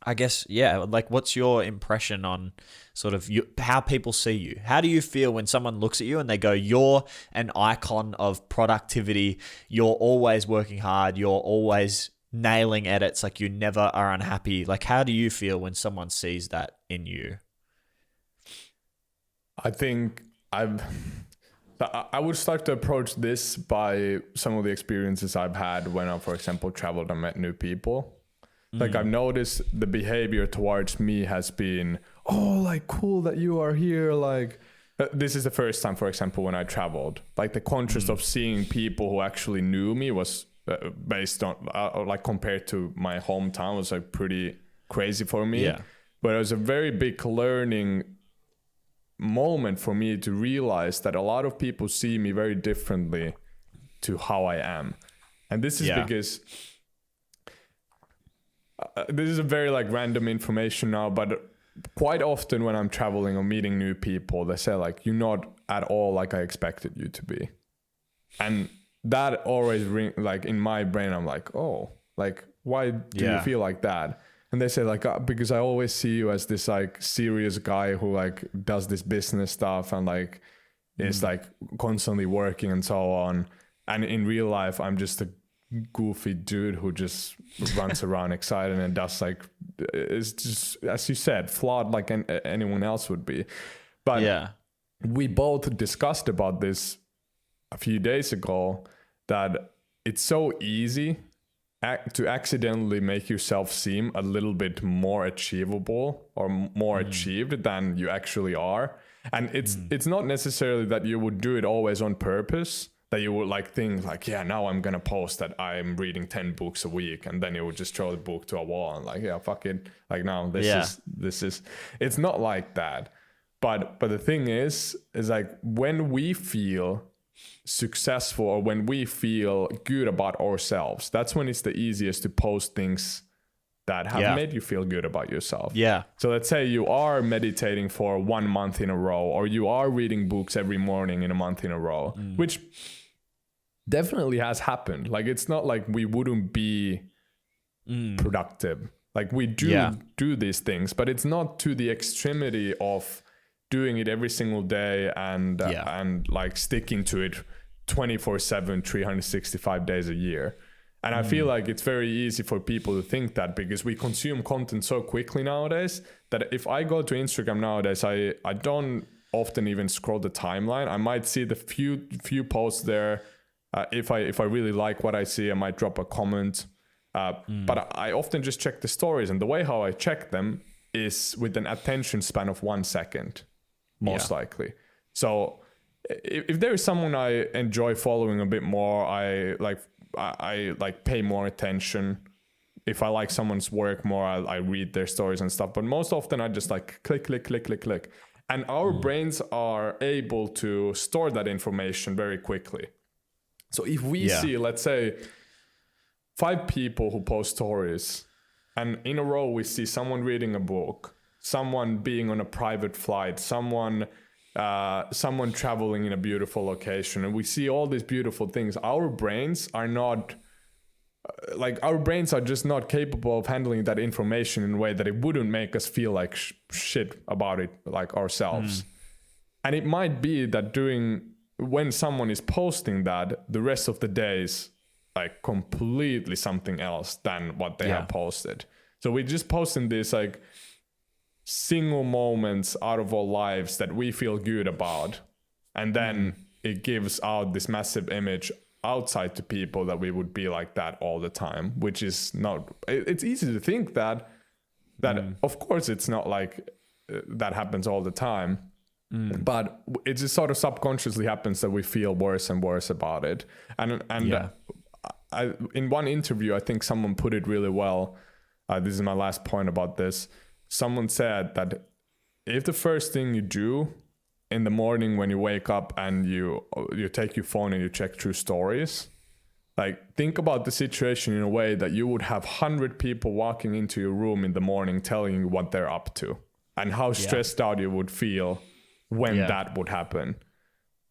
I guess, like, what's your impression on sort of how people see you? How do you feel when someone looks at you and they go, you're an icon of productivity, you're always working hard, you're always nailing edits, like you never are unhappy? Like, how do you feel when someone sees that in you? I think I would start to approach this by some of the experiences I've had when I, for example, traveled and met new people. Like, I've noticed the behavior towards me has been, oh, like, cool that you are here. Like, this is the first time, for example, when I traveled. Like, the contrast of seeing people who actually knew me was based on, like, compared to my hometown, was like pretty crazy for me. Yeah. But it was a very big learning moment for me to realize that a lot of people see me very differently to how I am. And this is because this is a very like random information now, but quite often when I'm traveling or meeting new people, they say like, you're not at all like I expected you to be. And that always like in my brain, I'm like, oh, like, why do you feel like that? And they say like, because I always see you as this like serious guy who like does this business stuff and like is like constantly working and so on. And in real life, I'm just a goofy dude who just runs around excited and does like, it's just, as you said, flawed like anyone else would be. But we both discussed about this a few days ago, that it's so easy to accidentally make yourself seem a little bit more achievable or more achieved than you actually are. And it's not necessarily that you would do it always on purpose, that you would like think like, yeah, now I'm gonna post that I'm reading 10 books a week, and then you would just throw the book to a wall and like, yeah, fuck it, like now this is it's not like that. But the thing is like, when we feel successful or when we feel good about ourselves, that's when it's the easiest to post things that have made you feel good about yourself. So let's say you are meditating for 1 month in a row, or you are reading books every morning in a month in a row, which definitely has happened. Like, it's not like we wouldn't be productive. Like, we do these things, but it's not to the extremity of doing it every single day and like sticking to it 24/7, 365 days a year. And I feel like it's very easy for people to think that, because we consume content so quickly nowadays, that if I go to Instagram nowadays, I don't often even scroll the timeline. I might see the few posts there. If I really like what I see, I might drop a comment. But I often just check the stories, and the way how I check them is with an attention span of 1 second, most likely. So if there is someone I enjoy following a bit more, I like pay more attention. If I like someone's work more, I read their stories and stuff. But most often I just like click. And our brains are able to store that information very quickly. So if we see, let's say, 5 people who post stories, and in a row we see someone reading a book, someone being on a private flight, someone traveling in a beautiful location, and we see all these beautiful things, our brains are not our brains are just not capable of handling that information in a way that it wouldn't make us feel like shit about it, like ourselves. And it might be that when someone is posting that, the rest of the day is like completely something else than what they have posted. So we're just posting this like single moments out of our lives that we feel good about, and then it gives out this massive image outside to people that we would be like that all the time, which is not, it's easy to think that of course it's not like that happens all the time, but it just sort of subconsciously happens that we feel worse and worse about it. And I, in one interview, I think someone put it really well. This is my last point about this. Someone said that if the first thing you do in the morning when you wake up and you take your phone and you check through stories, like, think about the situation in a way that you would have 100 people walking into your room in the morning telling you what they're up to, and how stressed out you would feel when that would happen.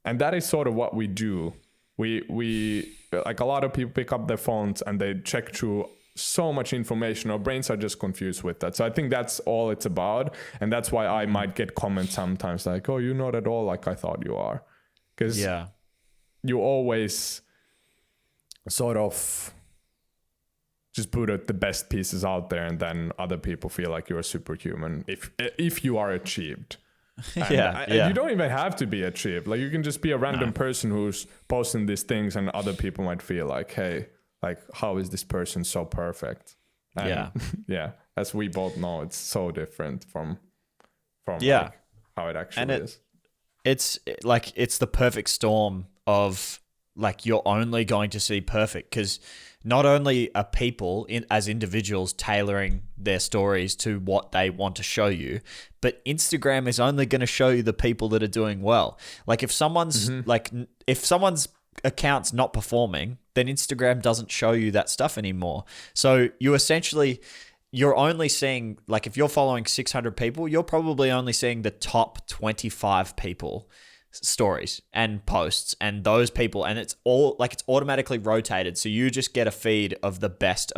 And that is sort of what we do. We like, a lot of people pick up their phones and they check through so much information. Our brains are just confused with that. So I think that's all it's about. And that's why I might get comments sometimes like, oh, you're not at all like I thought you are. Because you always sort of just put the best pieces out there, and then other people feel like you're a superhuman if you are achieved. And you don't even have to be achieved. Like, you can just be a random person who's posting these things, and other people might feel like, hey, like, how is this person so perfect? And as we both know, it's so different from like, how it actually is. It's like, it's the perfect storm of like, you're only going to see perfect, because not only are people as individuals tailoring their stories to what they want to show you, but Instagram is only going to show you the people that are doing well. Like, if someone's if someone's account's not performing, then Instagram doesn't show you that stuff anymore. So you're only seeing, like, if you're following 600 people, you're probably only seeing the top 25 people stories and posts, and those people, and it's all like, it's automatically rotated, so you just get a feed of the best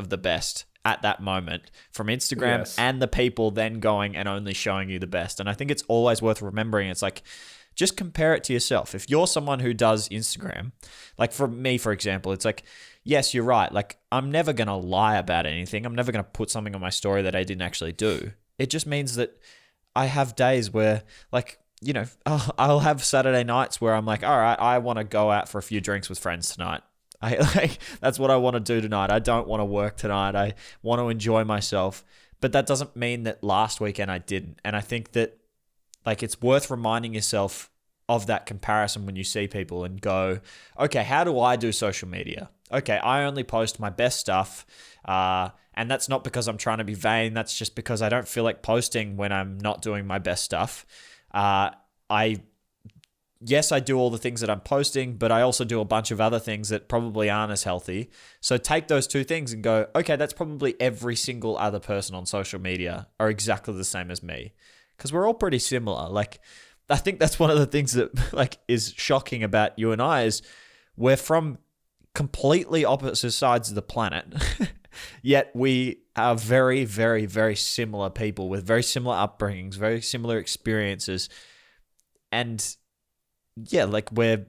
at that moment from Instagram, Yes. and the people then going and only showing you the best. And I think it's always worth remembering. It's like, just compare it to yourself. If you're someone who does Instagram, like for me, for example, it's like, yes, you're right. Like, I'm never going to lie about anything. I'm never going to put something on my story that I didn't actually do. It just means that I have days where, like, you know, I'll have Saturday nights where I'm like, all right, I want to go out for a few drinks with friends tonight. That's what I want to do tonight. I don't want to work tonight. I want to enjoy myself. But that doesn't mean that last weekend I didn't. And I think that, like, it's worth reminding yourself of that comparison when you see people and go, okay, how do I do social media? Okay, I only post my best stuff. And that's not because I'm trying to be vain. That's just because I don't feel like posting when I'm not doing my best stuff. Yes, I do all the things that I'm posting, but I also do a bunch of other things that probably aren't as healthy. So take those two things and go, okay, that's probably every single other person on social media are exactly the same as me. Because we're all pretty similar. Like, I think that's one of the things that, like, is shocking about you and I is we're from completely opposite sides of the planet, yet we are very, very, very similar people with very similar upbringings, very similar experiences. And yeah, like, we're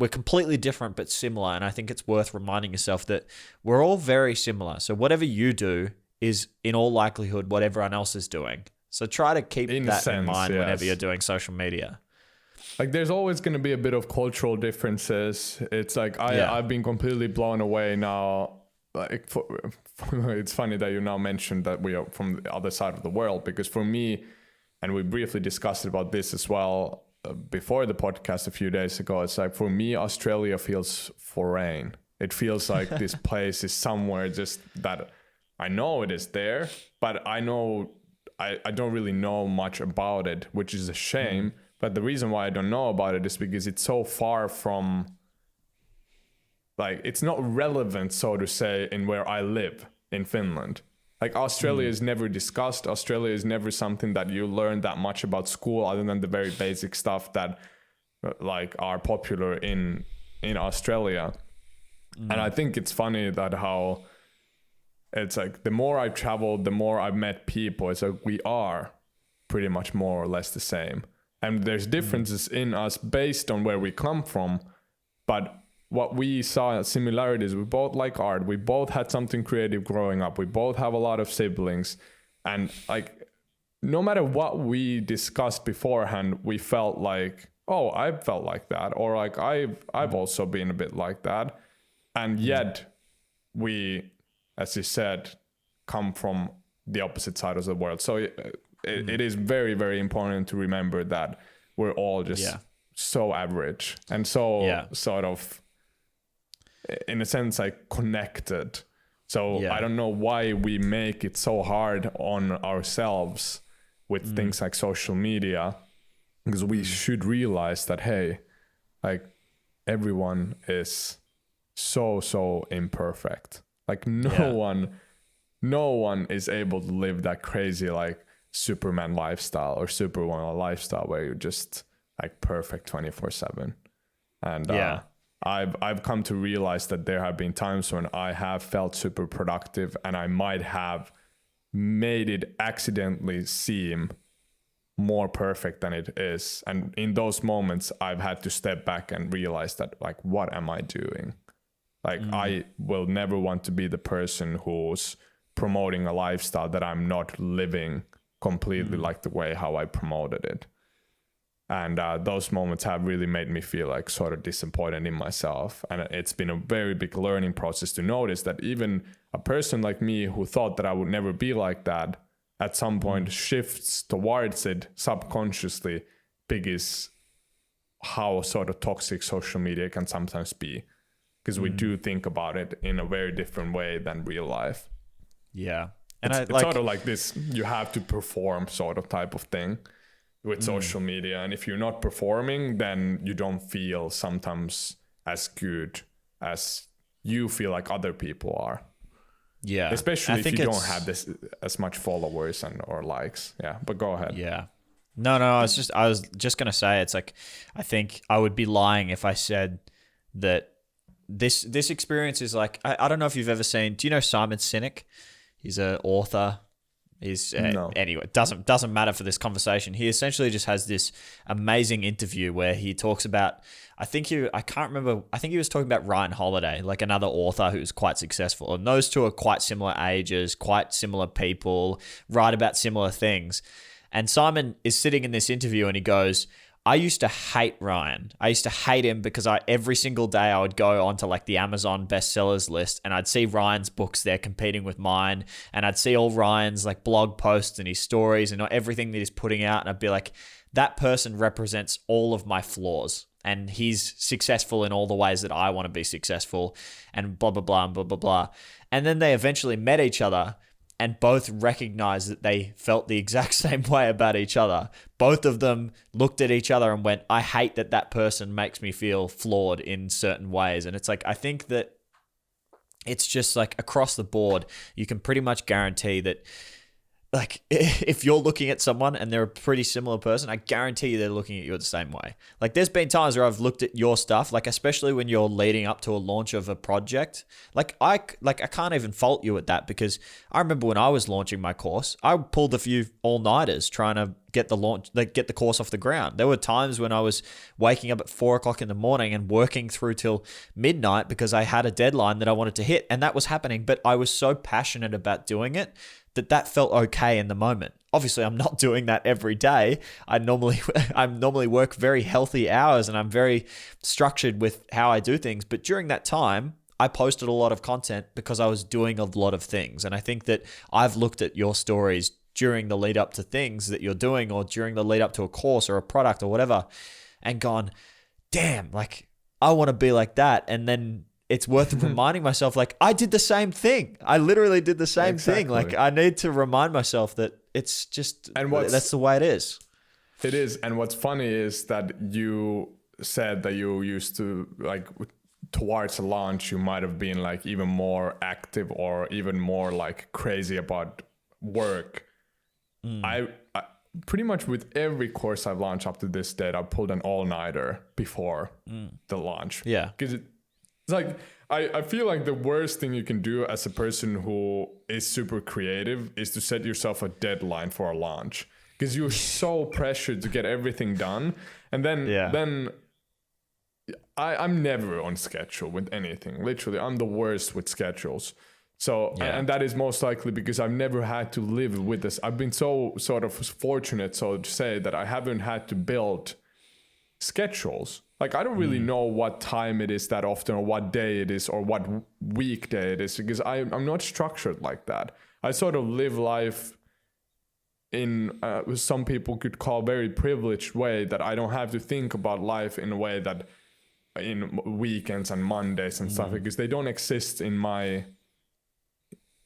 completely different but similar. And I think it's worth reminding yourself that we're all very similar. So whatever you do is in all likelihood what everyone else is doing. So try to keep that in mind whenever you're doing social media. Like, there's always going to be a bit of cultural differences. It's like, I've been completely blown away now. Like, it's funny that you now mentioned that we are from the other side of the world, because for me, and we briefly discussed about this as well before the podcast a few days ago, it's like, for me, Australia feels foreign. It feels like this place is somewhere just that I know it is there, but I know I don't really know much about it, which is a shame. But the reason why I don't know about it is because it's so far from, like, it's not relevant, so to say, in where I live in Finland. Like, Australia is never discussed. Australia is never something that you learn that much about school, other than the very basic stuff that, like, are popular in Australia. And I think it's funny that how it's like, the more I've traveled, the more I've met people, it's like we are pretty much more or less the same. And there's differences in us based on where we come from. But what we saw as similarities, we both like art. We both had something creative growing up. We both have a lot of siblings. And, like, no matter what we discussed beforehand, we felt like, oh, I felt like that. Or, like, I've also been a bit like that. And yet we, as you said, come from the opposite side of the world. So it is very, very important to remember that we're all just so average and so sort of, in a sense, like, connected. So I don't know why we make it so hard on ourselves with things like social media, because we should realize that, hey, like, everyone is so imperfect. Like, no one is able to live that crazy, like, Superman lifestyle or Superwoman lifestyle where you're just, like, perfect 24/7. And I've come to realize that there have been times when I have felt super productive and I might have made it accidentally seem more perfect than it is. And in those moments, I've had to step back and realize that, like, what am I doing? Like, I will never want to be the person who's promoting a lifestyle that I'm not living completely like the way how I promoted it. And those moments have really made me feel, like, sort of disappointed in myself. And it's been a very big learning process to notice that even a person like me who thought that I would never be like that, at some point shifts towards it subconsciously, because how sort of toxic social media can sometimes be. Because we do think about it in a very different way than real life. Yeah. And it's sort of like this, you have to perform sort of type of thing with social media. And if you're not performing, then you don't feel sometimes as good as you feel like other people are. Yeah. Especially if you don't have this as much followers or likes. Yeah. But go ahead. Yeah. No, I was just going to say, it's like, I think I would be lying if I said that this experience is like, I don't know if you've ever seen, do you know Simon Sinek? He's an author. He's No. anyway, doesn't matter for this conversation. He essentially just has this amazing interview where he talks about, I think he was talking about Ryan Holiday, like another author who's quite successful. And those two are quite similar ages, quite similar people, write about similar things. And Simon is sitting in this interview and he goes, I used to hate Ryan. I used to hate him because every single day I would go onto like the Amazon bestsellers list and I'd see Ryan's books there competing with mine, and I'd see all Ryan's like blog posts and his stories and everything that he's putting out, and I'd be like, that person represents all of my flaws and he's successful in all the ways that I want to be successful, and blah, blah, blah, and blah, blah, blah. And then they eventually met each other and both recognized that they felt the exact same way about each other. Both of them looked at each other and went, I hate that person makes me feel flawed in certain ways. And it's like, I think that it's just like across the board, you can pretty much guarantee that, like, if you're looking at someone and they're a pretty similar person, I guarantee you they're looking at you the same way. Like, there's been times where I've looked at your stuff, like especially when you're leading up to a launch of a project. I can't even fault you at that, because I remember when I was launching my course, I pulled a few all-nighters trying to get the course off the ground. There were times when I was waking up at 4 o'clock in the morning and working through till midnight because I had a deadline that I wanted to hit, and that was happening. But I was so passionate about doing it that felt okay in the moment. Obviously, I'm not doing that every day. I normally work very healthy hours and I'm very structured with how I do things. But during that time, I posted a lot of content because I was doing a lot of things. And I think that I've looked at your stories during the lead up to things that you're doing, or during the lead up to a course or a product or whatever, and gone, damn, like I want to be like that. And then it's worth reminding myself, like, I did the same thing. I literally did the same thing. Like, I need to remind myself that it's just, that's the way it is. It is. And what's funny is that you said that you used to, like, towards the launch, you might have been like even more active or even more like crazy about work. I pretty much with every course I've launched up to this date, I pulled an all-nighter before the launch. Yeah. Because it's like, I feel like the worst thing you can do as a person who is super creative is to set yourself a deadline for a launch, because you're so pressured to get everything done. And then I'm never on schedule with anything. Literally, I'm the worst with schedules. So, and that is most likely because I've never had to live with this. I've been so sort of fortunate, so to say, that I haven't had to build schedules. Like, I don't really know what time it is that often, or what day it is, or what weekday it is, because I'm not structured like that. I sort of live life in some people could call very privileged way, that I don't have to think about life in a way that in weekends and Mondays and stuff, because they don't exist in my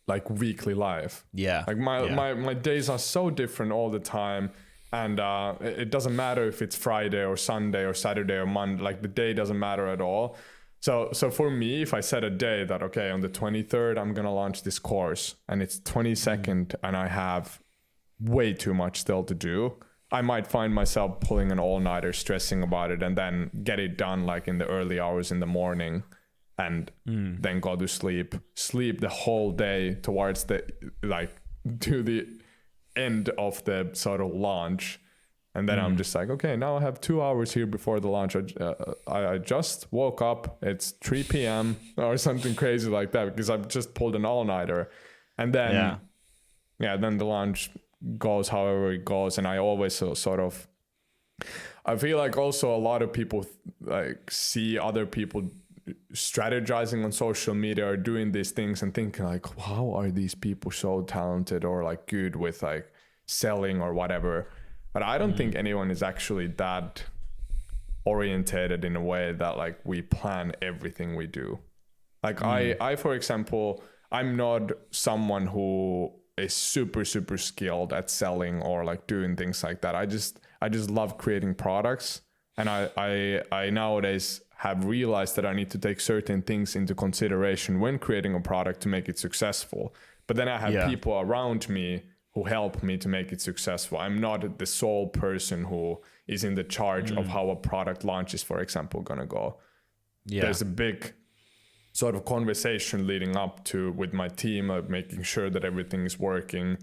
like weekly life. Yeah. Like my days are so different all the time. And it doesn't matter if it's Friday or Sunday or Saturday or Monday, like the day doesn't matter at all. So for me, if I set a day that, okay, on the 23rd, I'm going to launch this course and it's 22nd and I have way too much still to do, I might find myself pulling an all-nighter, stressing about it, and then get it done like in the early hours in the morning, and then go to sleep the whole day towards the, like, to the end of the sort of launch. And then I'm just like, okay, now I have 2 hours here before the launch. I just woke up, it's 3 p.m. or something crazy like that, because I've just pulled an all-nighter. And then then the launch goes however it goes. And I always sort of, I feel like also a lot of people like see other people strategizing on social media or doing these things and thinking like, how are these people so talented or like good with like selling or whatever. But I don't think anyone is actually that orientated in a way that like we plan everything we do. Like I for example, I'm not someone who is super skilled at selling or like doing things like that. I just love creating products, and I nowadays have realized that I need to take certain things into consideration when creating a product to make it successful. But then I have people around me who help me to make it successful. I'm not the sole person who is in the charge of how a product launch is, for example, gonna go. There's a big sort of conversation leading up to with my team, like making sure that everything is working.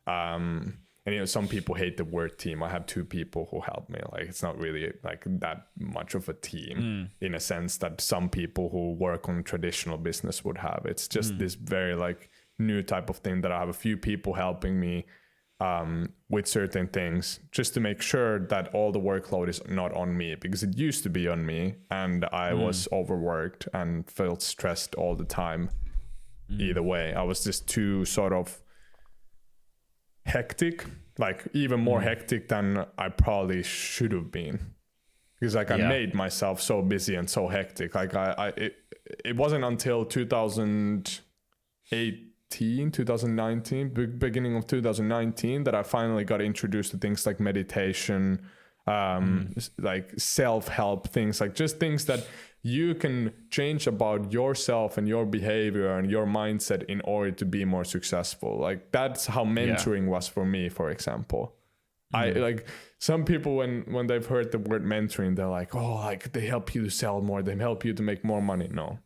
And some people hate the word team. I have 2 people who help me. Like, it's not really like that much of a team in a sense that some people who work on traditional business would have. It's just this very like new type of thing that I have a few people helping me with certain things, just to make sure that all the workload is not on me, because it used to be on me and I was overworked and felt stressed all the time. Either way, I was just too sort of hectic, like even more hectic than I probably should have been, because like I made myself so busy and so hectic. Like it wasn't until 2019, beginning of 2019, that I finally got introduced to things like meditation, like self-help things, like just things that you can change about yourself and your behavior and your mindset in order to be more successful. Like that's how mentoring was for me, for example. I like some people when they've heard the word mentoring, they're like, oh, like they help you to sell more, they help you to make more money. No,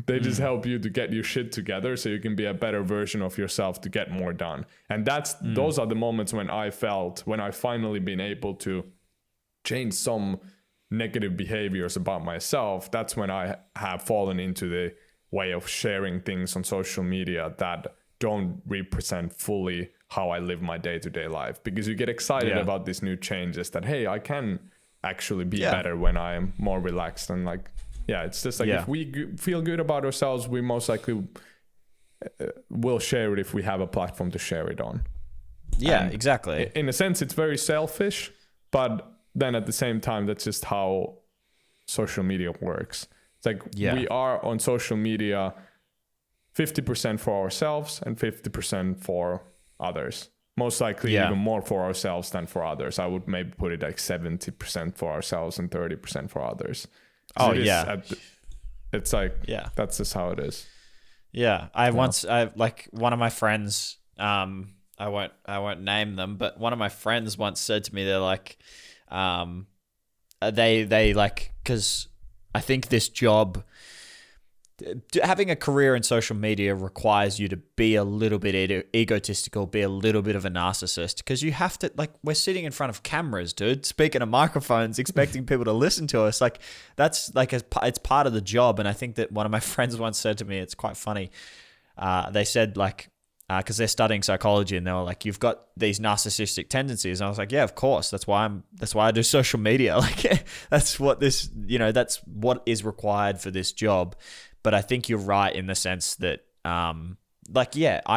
they just help you to get your shit together so you can be a better version of yourself to get more done. And those are the moments when I finally been able to change some negative behaviors about myself. That's when I have fallen into the way of sharing things on social media that don't represent fully how I live my day-to-day life, because you get excited about these new changes that, hey, I can actually be better when I am more relaxed. And like, it's just like if we feel good about ourselves, we most likely will share it if we have a platform to share it on. And exactly. In a sense, it's very selfish, but then at the same time, that's just how social media works. It's like we are on social media 50% for ourselves and 50% for others. Most likely even more for ourselves than for others. I would maybe put it like 70% for ourselves and 30% for others. Oh, it's like, that's just how it is. Yeah. I like one of my friends, I won't name them, but one of my friends once said to me, they're like, they like, because I think this job, having a career in social media requires you to be a little bit egotistical, be a little bit of a narcissist, because you have to, like, we're sitting in front of cameras, dude, speaking to microphones, expecting people to listen to us. Like, that's like, it's part of the job. And I think that one of my friends once said to me, it's quite funny. They said, like, because they're studying psychology, and they were like, you've got these narcissistic tendencies. And I was like, yeah, of course. That's why I do social media. Like, that's what that's what is required for this job. But I think you're right in the sense that, I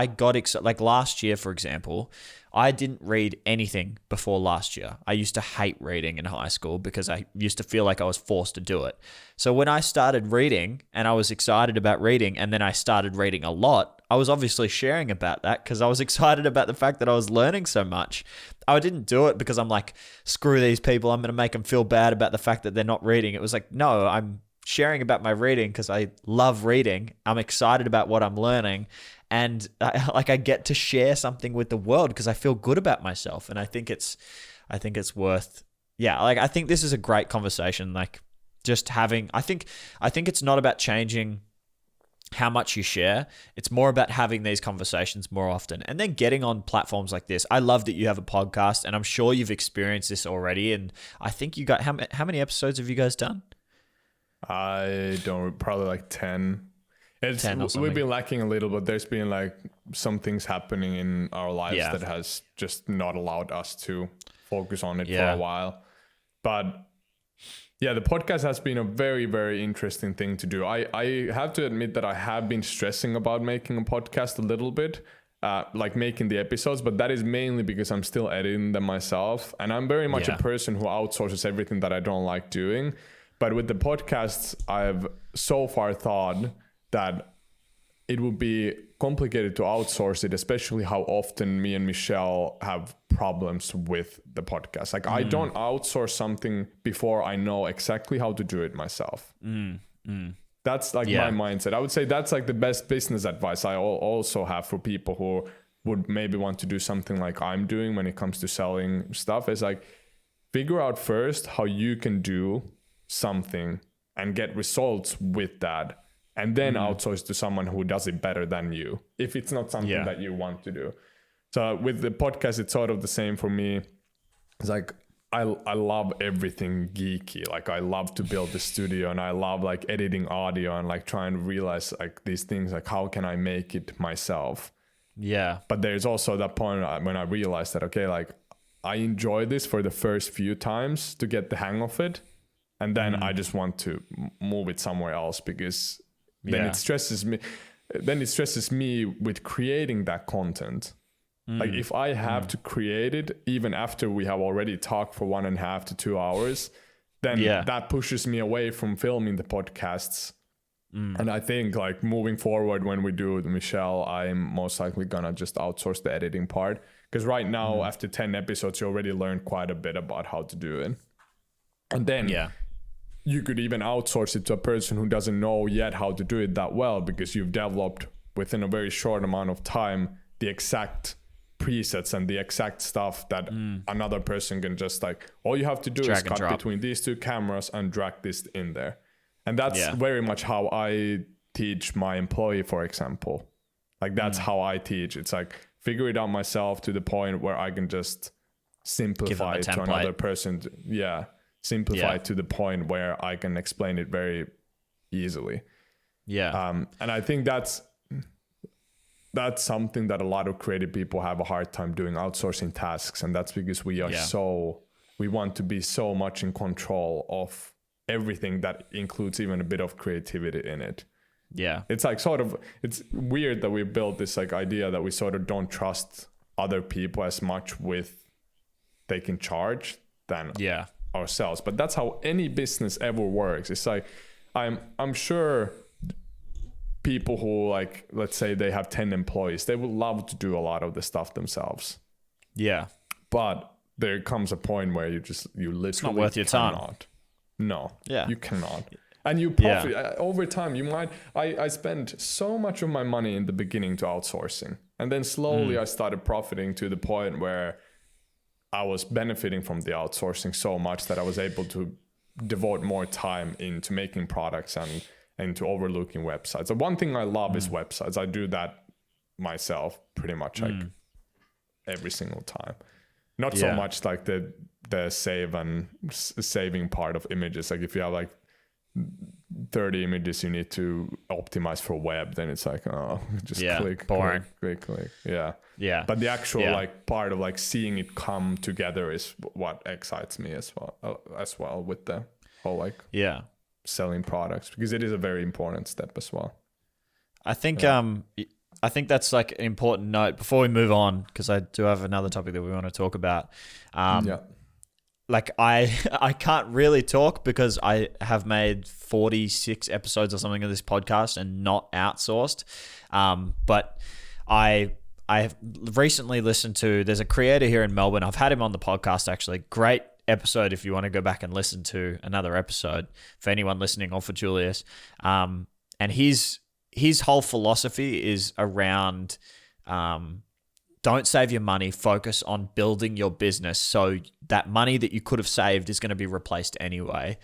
got excited. Like last year, for example, I didn't read anything before last year. I used to hate reading in high school because I used to feel like I was forced to do it. So when I started reading and I was excited about reading, and then I started reading a lot, I was obviously sharing about that because I was excited about the fact that I was learning so much. I didn't do it because I'm like, screw these people, I'm going to make them feel bad about the fact that they're not reading. It was like, no, I'm sharing about my reading because I love reading. I'm excited about what I'm learning. And I get to share something with the world because I feel good about myself. And I think it's worth, I think this is a great conversation. Like just having, I think it's not about changing how much you share. It's more about having these conversations more often and then getting on platforms like this. I love that you have a podcast, and I'm sure you've experienced this already. And I think you got, how many episodes have you guys done? I don't, probably like 10. 10 or something. We've been lacking a little, but there's been like some things happening in our lives that has just not allowed us to focus on it for a while. But yeah, the podcast has been a very, very interesting thing to do. I have to admit that I have been stressing about making a podcast a little bit, like making the episodes, but that is mainly because I'm still editing them myself. And I'm very much a person who outsources everything that I don't like doing. But with the podcasts, I've so far thought that it would be complicated to outsource it, especially how often me and Michelle have problems with the podcast. Like I don't outsource something before I know exactly how to do it myself. That's like my mindset. I would say that's like the best business advice I also have for people who would maybe want to do something like I'm doing when it comes to selling stuff, is like figure out first how you can do something and get results with that, and then outsource to someone who does it better than you, if it's not something that you want to do. So with the podcast, it's sort of the same for me. It's like, I love everything geeky. Like, I love to build the studio, and I love like editing audio and like trying to realize like these things, like how can I make it myself? Yeah. But there's also that point when I realized that, okay, like I enjoy this for the first few times to get the hang of it. And then I just want to move it somewhere else, because then it stresses me. Then it stresses me with creating that content. Like if I have to create it, even after we have already talked for 1.5 to 2 hours, then that pushes me away from filming the podcasts. And I think like moving forward, when we do the Michelle, I'm most likely gonna just outsource the editing part. Because right now, after 10 episodes, you already learned quite a bit about how to do it. And then you could even outsource it to a person who doesn't know yet how to do it that well, because you've developed within a very short amount of time the exact presets and the exact stuff that another person can just like, all you have to do is cut between these two cameras and drag this in there. And that's very much how I teach my employee, for example. Like that's how I teach. It's like, figure it out myself to the point where I can just simplify it to another person. Simplify it to the point where I can explain it very easily. And I think that's something that a lot of creative people have a hard time doing, outsourcing tasks. And that's because we are we want to be so much in control of everything that includes even a bit of creativity in it. It's like it's weird that we built this like idea that we sort of don't trust other people as much with they can charge than ourselves. But that's how any business ever works. It's like, I'm sure people who, like, let's say they have 10 employees, they would love to do a lot of the stuff themselves. But there comes a point where you literally it's not worth your time. No, you cannot. And you profit over time. You might. I spent so much of my money in the beginning to outsourcing, and then slowly I started profiting to the point where I was benefiting from the outsourcing so much that I was able to devote more time into making products and into overlooking websites. The one thing I love is websites. I do that myself pretty much like every single time. Not so much like the saving part of images. Like if you have like 30 images you need to optimize for web, then it's like, just click. But the actual like part of like seeing it come together is what excites me as well with the whole like selling products, because it is a very important step as well. I think that's like an important note before we move on, because I do have another topic that we want to talk about. Like I can't really talk because I have made 46 episodes or something of this podcast and not outsourced. But I have recently listened to, there's a creator here in Melbourne. I've had him on the podcast actually. Great episode if you want to go back and listen to another episode for anyone listening, or for Julius. And his whole philosophy is around don't save your money, focus on building your business, so that money that you could have saved is going to be replaced anyway.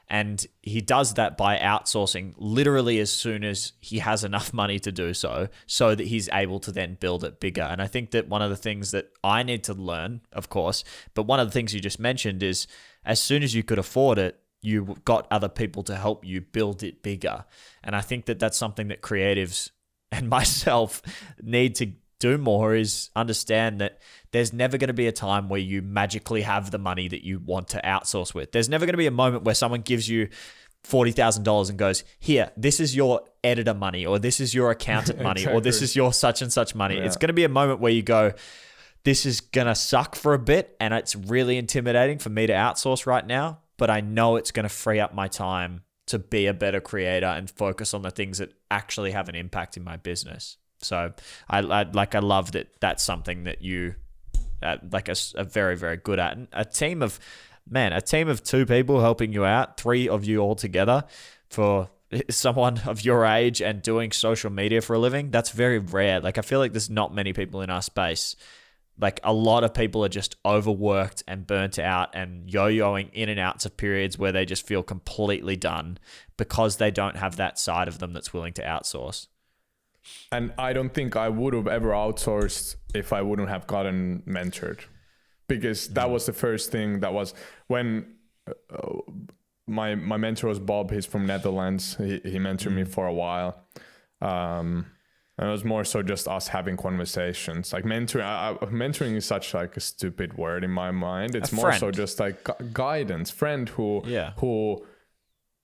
And he does that by outsourcing literally as soon as he has enough money to do so that he's able to then build it bigger. And I think that one of the things that I need to learn, of course, but one of the things you just mentioned is as soon as you could afford it, you got other people to help you build it bigger. And I think that that's something that creatives and myself need to do more, is understand that there's never going to be a time where you magically have the money that you want to outsource with. There's never going to be a moment where someone gives you $40,000 and goes, here, this is your editor money, or this is your accountant money, or this is your such and such money. It's going to be a moment where you go, this is going to suck for a bit and it's really intimidating for me to outsource right now, but I know it's going to free up my time to be a better creator and focus on the things that actually have an impact in my business. So I love that that's something that you are very, very good at. And a team of 2 people helping you out, 3 of you all together for someone of your age and doing social media for a living, that's very rare. Like I feel like there's not many people in our space like a lot of people are just overworked and burnt out and yo-yoing in and outs of periods where they just feel completely done because they don't have that side of them that's willing to outsource. And I don't think I would have ever outsourced if I wouldn't have gotten mentored, because that was the first thing. That was when my mentor was Bob. He's from Netherlands. He mentored me for a while. And it was more so just us having conversations. Like mentoring is such like a stupid word in my mind. It's more so just like guidance, friend who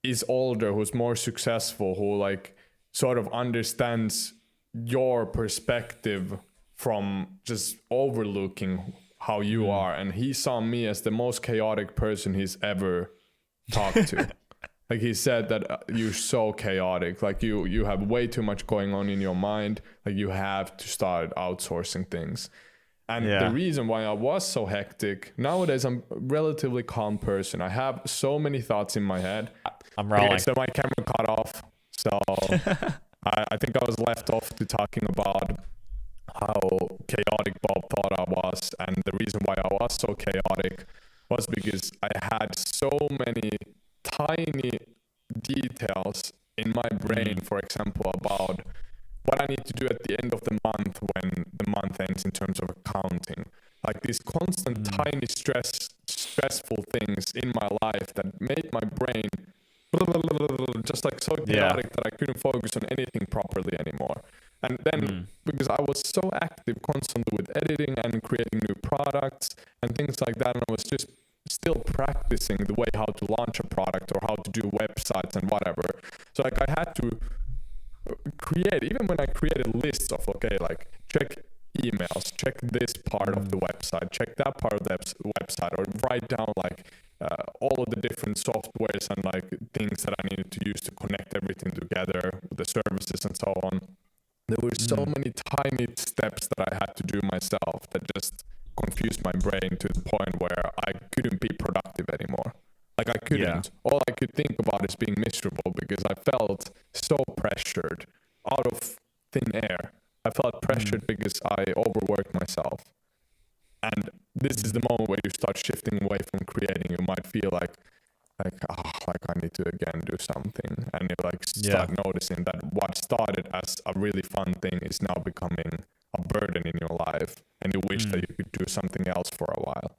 is older, who's more successful, who like sort of understands your perspective from just overlooking how you are. And he saw me as the most chaotic person he's ever talked to. Like he said that you're so chaotic, like you have way too much going on in your mind, like you have to start outsourcing things. And the reason why I was so hectic, nowadays I'm a relatively calm person. I have so many thoughts in my head. I'm rolling. Okay, so my camera cut off. So I think I was left off to talking about how chaotic Bob thought I was. And the reason why I was so chaotic was because I had so many tiny details in my brain, for example, about what I need to do at the end of the month when the month ends in terms of accounting. Like these constant tiny stressful things in my life that made my brain just like so chaotic that I couldn't focus on anything properly anymore. And then because I was so active constantly with editing and creating new products and things like that, and I was just still practicing the way how to launch a product or how to do websites and whatever. So like I had to create, even when I created lists of, okay, like check emails, check this part of the website, check that part of the website, or write down like all of the different softwares and like things that I needed to use to connect everything together, the services and so on. There were so many tiny steps that I had to do myself that just confused my brain to the point where I couldn't be productive anymore. Like I couldn't. All I could think about is being miserable because I felt so pressured out of thin air. I felt pressured because I overworked myself. And this is the moment where you start shifting away from creating. You might feel like I need to again do something. And you like start noticing that what started as a really fun thing is now becoming a burden in your life, and you wish that you could do something else for a while.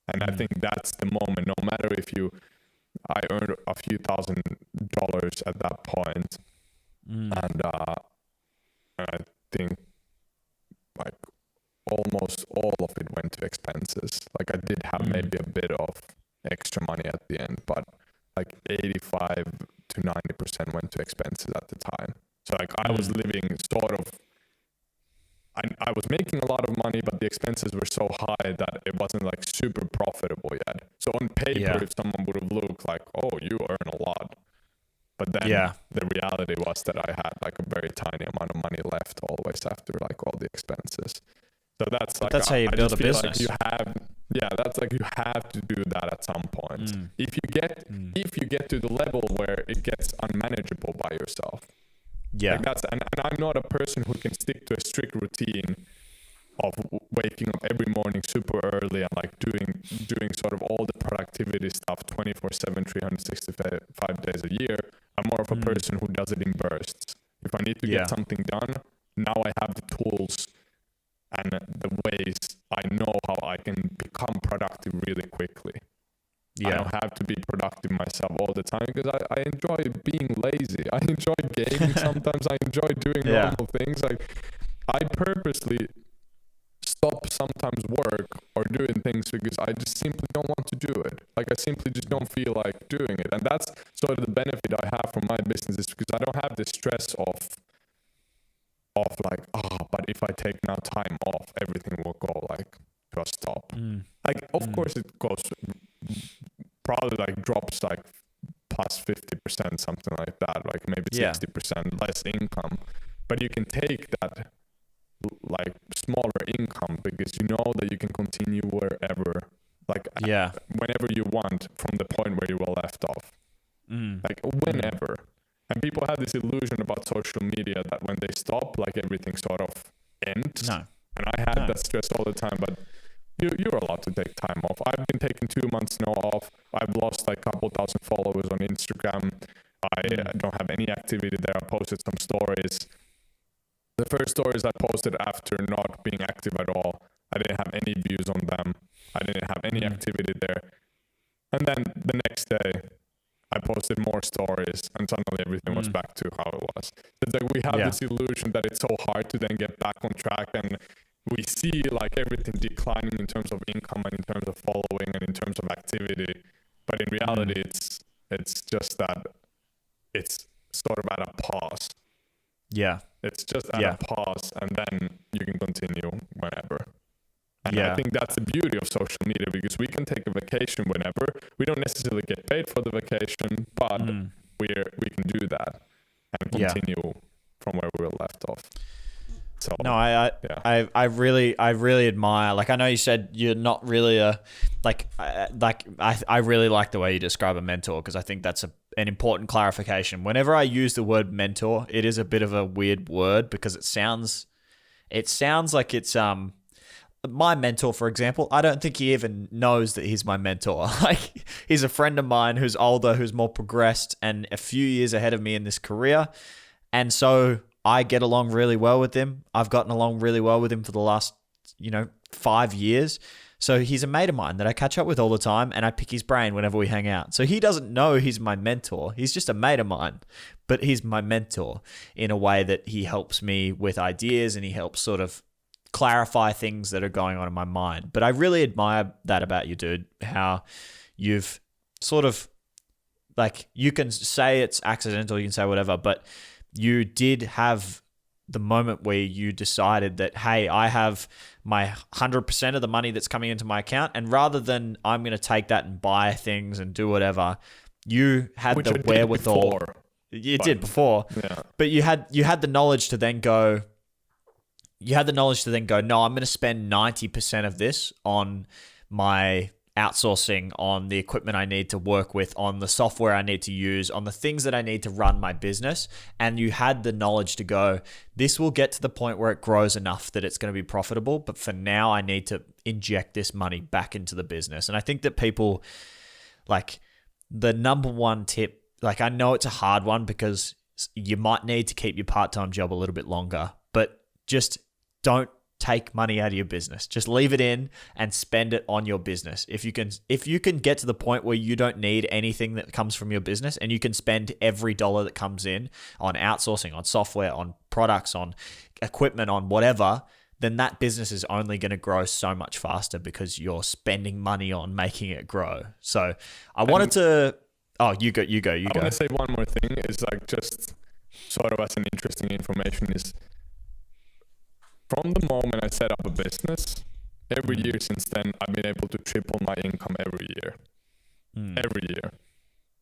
And I think that's the moment, no matter if I earned a few $1,000s at that point, and I think like almost all of it went to expenses. Like I did have maybe a bit of extra money at the end, but like 85 to 90% went to expenses at the time. So like I was living sort of, I was making a lot of money, but the expenses were so high that it wasn't like super profitable yet. So on paper, if someone would have looked like, oh, you earn a lot. But then the reality was that I had like a very tiny amount of money left always after like all the expenses. So that's like, that's how you build a business. Like that's like you have to do that at some point. If you get to the level where it gets unmanageable by yourself. Yeah, like and I'm not a person who can stick to a strict routine of waking up every morning super early and like doing sort of all the productivity stuff 24/7, 365 days a year. I'm more of a person who does it in bursts. If I need to get something done, now I have the tools and the ways I know how I can become productive really quickly. I don't have to be productive myself all the time because I enjoy being lazy. I enjoy gaming sometimes. I enjoy doing normal things. Like I purposely stop sometimes work or doing things because I just simply don't want to do it. Like I simply just don't feel like doing it. And that's sort of the benefit I have from my business is because I don't have the stress of like, but if I take now time off, everything will go like to a stop. Like, of course it goes probably like drops like plus 50%, something like that, like maybe 60% less income. But you can take that like smaller income because you know that you can continue wherever, like whenever you want from the point where you were left off. Like whenever. And people have this illusion about social media that when they stop, like everything sort of ends. No. And I had that stress all the time, but you're allowed to take time off. I've been taking 2 months now off. I've lost like a couple thousand followers on Instagram. I don't have any activity there. I posted some stories. The first stories I posted after not being active at all, I didn't have any views on them. I didn't have any activity there. And then the next day, I posted more stories, and suddenly everything was back to how it was. It's like we have this illusion that it's so hard to then get back on track, and we see like everything declining in terms of income and in terms of following and in terms of activity. But in reality, it's just that it's sort of at a pause. Yeah. It's just at a pause, and then you can continue whenever. And I think that's the beauty of social media, because we can take a vacation whenever. We don't necessarily get paid for the vacation, but we can do that and continue from where we were left off. So no, I really admire. Like, I know you said you're not really I really like the way you describe a mentor, because I think that's an important clarification. Whenever I use the word mentor, it is a bit of a weird word, because it sounds like it's my mentor, for example. I don't think he even knows that he's my mentor. Like, he's a friend of mine who's older, who's more progressed and a few years ahead of me in this career. And so I get along really well with him. I've gotten along really well with him for the last, 5 years. So he's a mate of mine that I catch up with all the time, and I pick his brain whenever we hang out. So he doesn't know he's my mentor. He's just a mate of mine, but he's my mentor in a way that he helps me with ideas, and he helps sort of clarify things that are going on in my mind. But I really admire that about you, dude, how you've sort of, like, you can say it's accidental, you can say whatever, but you did have the moment where you decided that, hey, I have my 100% of the money that's coming into my account, and rather than I'm going to take that and buy things and do whatever, you had the wherewithal. You did before, but you had the knowledge to then go. No, I'm going to spend 90% of this on my outsourcing, on the equipment I need to work with, on the software I need to use, on the things that I need to run my business. And you had the knowledge to go, this will get to the point where it grows enough that it's going to be profitable. But for now, I need to inject this money back into the business. And I think that people, like, the number one tip, like, I know it's a hard one because you might need to keep your part-time job a little bit longer, but just don't take money out of your business. Just leave it in and spend it on your business. If you can get to the point where you don't need anything that comes from your business, and you can spend every dollar that comes in on outsourcing, on software, on products, on equipment, on whatever, then that business is only going to grow so much faster because you're spending money on making it grow. So I wanted to... Oh, you go. I want to say one more thing. Is like, just sort of as an interesting information, is from the moment I set up a business, every year since then, I've been able to triple my income every year. Every year.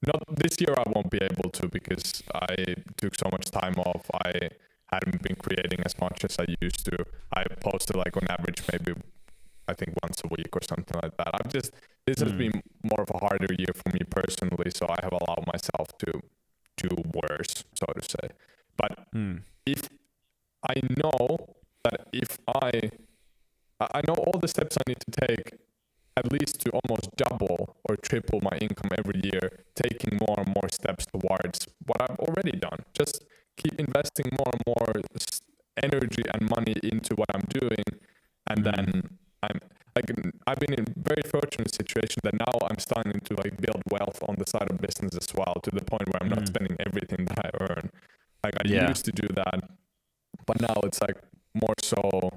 Not this year, I won't be able to, because I took so much time off. I hadn't been creating as much as I used to. I posted like on average maybe, I think, once a week or something like that. This has been more of a harder year for me personally, so I have allowed myself to do worse, so to say. But if I know that if I know all the steps I need to take at least to almost double or triple my income every year, taking more and more steps towards what I've already done. Just keep investing more and more energy and money into what I'm doing, and then I've been in a very fortunate situation that now I'm starting to like build wealth on the side of business as well, to the point where I'm not spending everything that I earn. Like, I used to do that, but now it's like more so,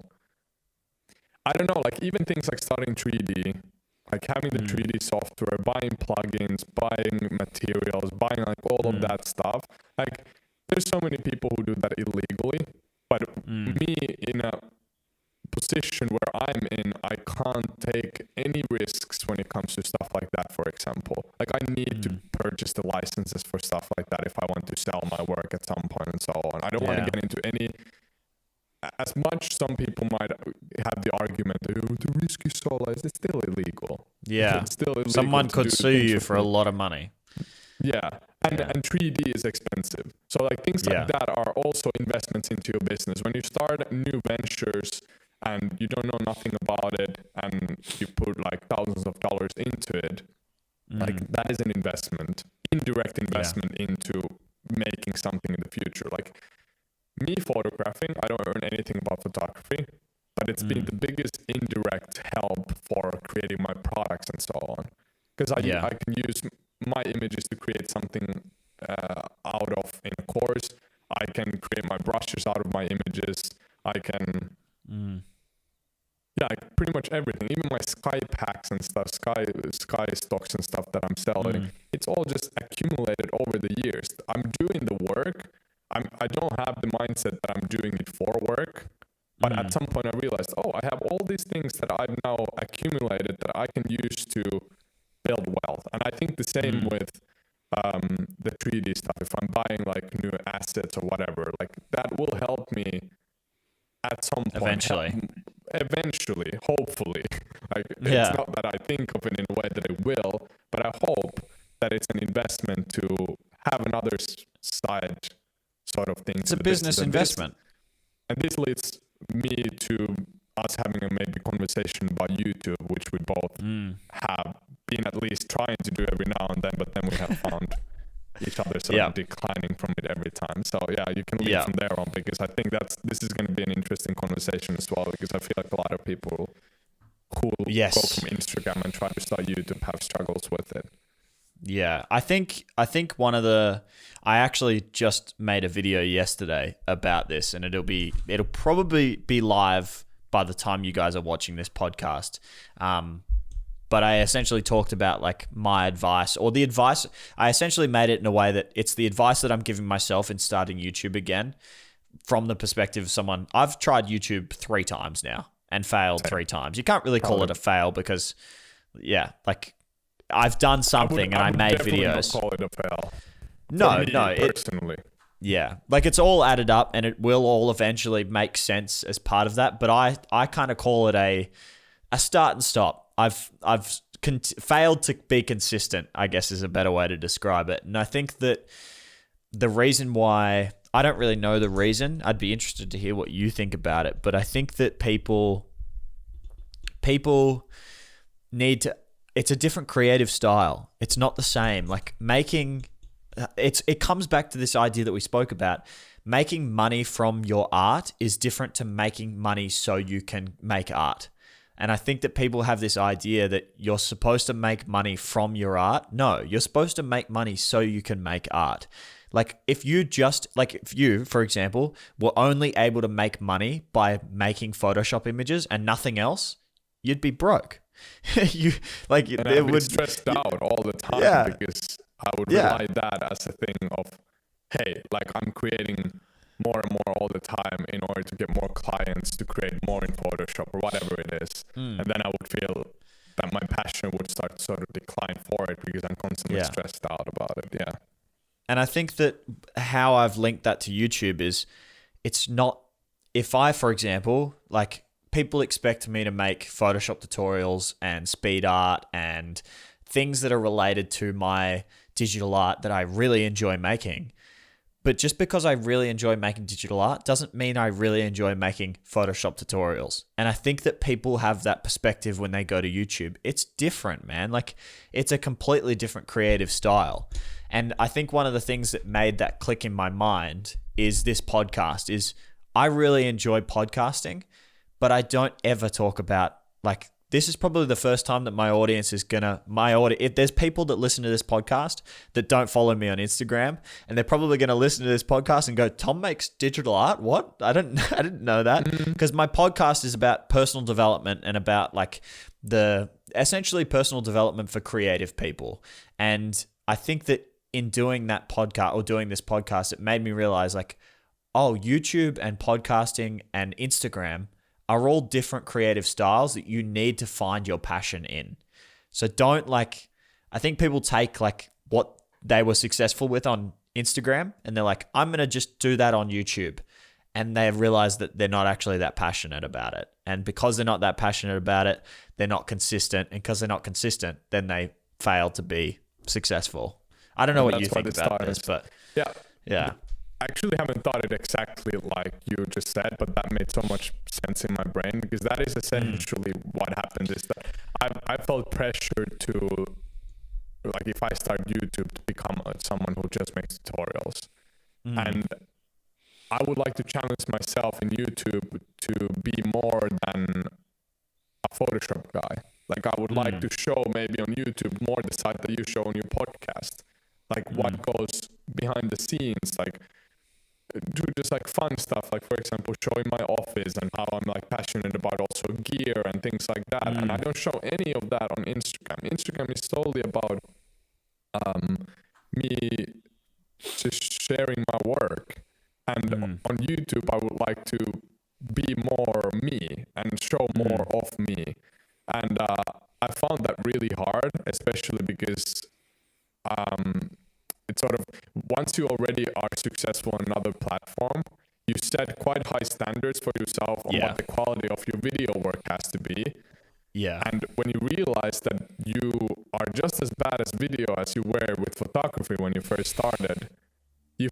I don't know, like even things like starting 3D, like having the 3D software, buying plugins, buying materials, buying like all of that stuff. Like, there's so many people who do that illegally, but me in a position where I'm in, I can't take any risks when it comes to stuff like that, for example. Like, I need to purchase the licenses for stuff like that if I want to sell my work at some point and so on. I don't want to get into any... As much some people might have the argument that the risk is so low, it's still illegal. Yeah. It's still illegal. Someone could sue you for a lot of money. Yeah. And 3D is expensive. So like things like that are also investments into your business. When you start new ventures and you don't know nothing about it, and you put like thousands of dollars into it, like that is an investment, indirect investment into making something in the future. Like me photographing, I don't earn anything about photography, but it's been the biggest indirect help for creating my products and so on. Because I can use my images to create something out of in a course. I can create my brushes out of my images. I can, pretty much everything. Even my sky packs and stuff, sky stocks and stuff that I'm selling. It's all just accumulated over the years. I'm doing the work. I don't have the mindset that I'm doing it for work. But at some point I realized, I have all these things that I've now accumulated that I can use to build wealth. And I think the same with the 3D stuff. If I'm buying like new assets or whatever, like that will help me at some point. Eventually, hopefully. Like it's not that I think of it in a way that it will, but I hope that it's an investment to have another side sort of thing. It's a business investment. And this leads me to us having a maybe conversation about YouTube, which we both have been at least trying to do every now and then, but then we have found each other sort of declining from it every time. So you can lead from there on, because I think this is going to be an interesting conversation as well, because I feel like a lot of people who go from Instagram and try to start YouTube have struggles with it. Yeah, I think I actually just made a video yesterday about this, and it'll probably be live by the time you guys are watching this podcast. But I essentially talked about like my advice, or the advice. I essentially made it in a way that it's the advice that I'm giving myself in starting YouTube again, from the perspective of someone. I've tried YouTube 3 times now and failed 3 times. You can't really call it a fail because, like I've done something and I made videos. Not call it a fail. No, personally. Like it's all added up and it will all eventually make sense as part of that. But I kind of call it a start and stop. I've failed to be consistent, I guess is a better way to describe it. And I think that the reason why, I don't really know the reason. I'd be interested to hear what you think about it. But I think that people need to, it's a different creative style. It's not the same. Like it comes back to this idea that we spoke about. Making money from your art is different to making money so you can make art. And I think that people have this idea that you're supposed to make money from your art. No, you're supposed to make money so you can make art. Like if you, for example, were only able to make money by making Photoshop images and nothing else, you'd be broke. I'd be stressed out all the time because I would rely that as a thing of, hey, like I'm creating more and more all the time in order to get more clients to create more in Photoshop or whatever it is. And then I would feel that my passion would start to sort of decline for it because I'm constantly stressed out about it. Yeah. And I think that how I've linked that to YouTube is it's not, if I, for example, like people expect me to make Photoshop tutorials and speed art and things that are related to my digital art that I really enjoy making. But just because I really enjoy making digital art doesn't mean I really enjoy making Photoshop tutorials. And I think that people have that perspective when they go to YouTube. It's different, man. Like it's a completely different creative style. And I think one of the things that made that click in my mind is this podcast is I really enjoy podcasting, but I don't ever talk about like, this is probably the first time that my audience is if there's people that listen to this podcast that don't follow me on Instagram, and they're probably going to listen to this podcast and go, Tom makes digital art? What? I didn't know that. Because my podcast is about personal development and about like essentially personal development for creative people. And I think that in doing that podcast or doing this podcast, it made me realize like, YouTube and podcasting and Instagram are all different creative styles that you need to find your passion in. So I think people take like what they were successful with on Instagram and they're like, I'm going to just do that on YouTube. And they realize that they're not actually that passionate about it. And because they're not that passionate about it, they're not consistent. And because they're not consistent, then they fail to be successful. I don't know what you think about this, but yeah. I actually haven't thought it exactly like you just said, but that made so much sense in my brain, because that is essentially what happened, is that I felt pressured to, like, if I start YouTube, to become someone who just makes tutorials. And I would like to challenge myself in YouTube to be more than a Photoshop guy. Like, I would like to show maybe on YouTube more the side that you show on your podcast. Like what goes behind the scenes, like do just like fun stuff, like for example showing my office and how I'm like passionate about also gear and things like that. And I don't show any of that on Instagram is solely about me just sharing my work. And on YouTube I would like to be more me and show more of me. And I found that really hard, especially because it's sort of, once you already are successful on another platform, you set quite high standards for yourself on what the quality of your video work has to be. Yeah. And when you realize that you are just as bad as video as you were with photography when you first started, you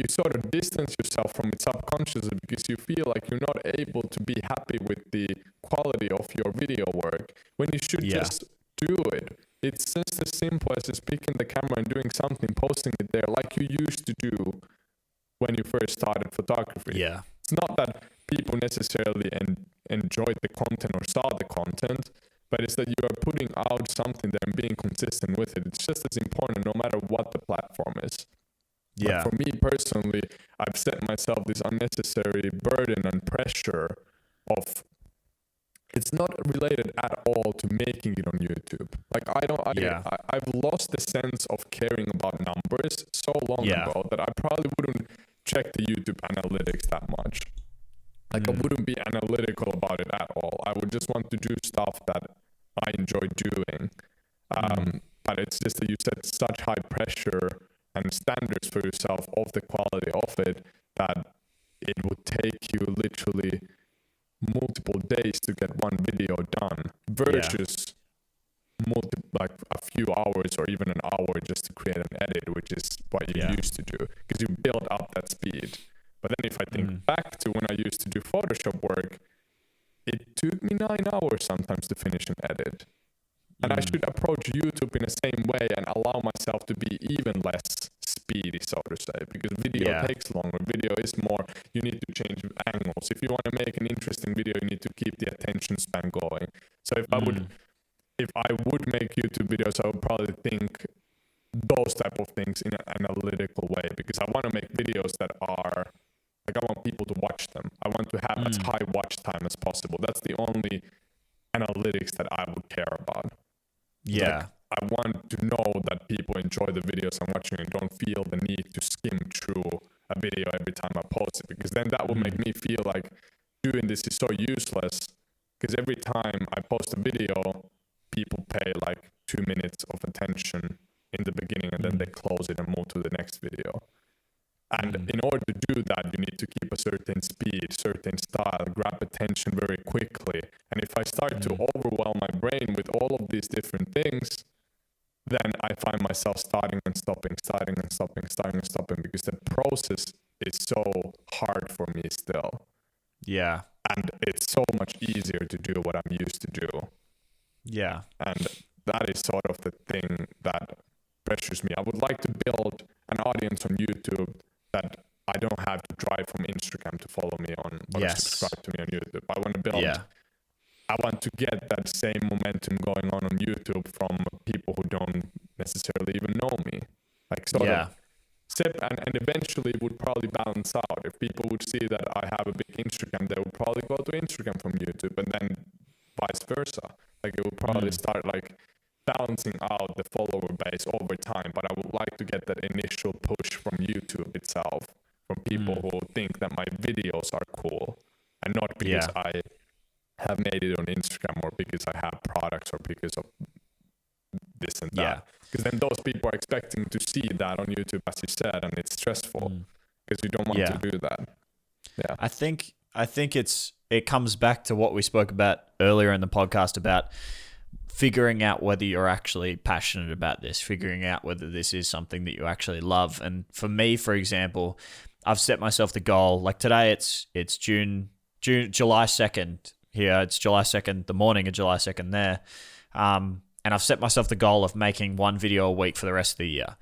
sort of distance yourself from it subconsciously, because you feel like you're not able to be happy with the quality of your video work, when you should just do it. It's just as simple as just picking the camera and doing something, posting it there like you used to do when you first started photography. Yeah. It's not that people necessarily enjoyed the content or saw the content, but it's that you are putting out something there and being consistent with it. It's just as important no matter what the platform is. Yeah. But for me personally, I've set myself this unnecessary burden and pressure of, it's not related at all to making it on YouTube. Like I've lost the sense of caring about numbers so long ago that I probably wouldn't check the YouTube analytics that much. Like I wouldn't be analytical about it at all. I would just want to do stuff that I enjoy doing. But it's just that you set such high pressure and standards for yourself of the quality of it that it would take you literally multiple days to get one video done versus like a few hours or even an hour just to create an edit, which is what you used to do, because you build up that speed. But then if I think back to when I used to do Photoshop work, it took me 9 hours sometimes to finish an edit. And I should approach YouTube in the same way and allow myself to be even less speedy, so to say, because video takes longer. Video is more, you need to change angles. If you want to make an interesting video, you need to keep the attention span going. So if I would make YouTube videos, I would probably think those type of things in an analytical way, because I want to make videos that are, like, I want people to watch them. I want to have as high watch time as possible. That's the only analytics that I would care about. Yeah. Like, I want to know that people enjoy the videos I'm watching and don't feel the need to skim through a video every time I post it, because then that will make me feel like doing this is so useless, because every time I post a video, people pay like 2 minutes of attention in the beginning and then they close it and move to the next video. And in order to do that, you need to keep a certain speed, certain style, grab attention very quickly. And if I start to overwhelm my brain with all of these different things, then I find myself starting and stopping, because the process is so hard for me still. Yeah. And it's so much easier to do what I'm used to do. Yeah. And that is sort of the thing that pressures me. I would like to build an audience on YouTube that I don't have to drive from Instagram to follow me on or subscribe to me on YouTube. I want to build, I want to get that same momentum going on YouTube from people who don't necessarily even know me. Like sort of and eventually it would probably balance out. If people would see that I have a big Instagram, they would probably go to Instagram from YouTube, and then vice versa. Like it would probably start like balancing out the follower base over time. But I would like to get that initial push from YouTube itself, from people who think that my videos are cool, and not because I have made it on Instagram or because I have products or because of this and that. Because then those people are expecting to see that on YouTube, as you said, and it's stressful because you don't want to do that. Yeah, I think it comes back to what we spoke about earlier in the podcast about figuring out whether you're actually passionate about this, figuring out whether this is something that you actually love. And for me, for example, I've set myself the goal. Like today, it's July 2nd here. It's July 2nd, the morning of July 2nd there. And I've set myself the goal of making one video a week for the rest of the year.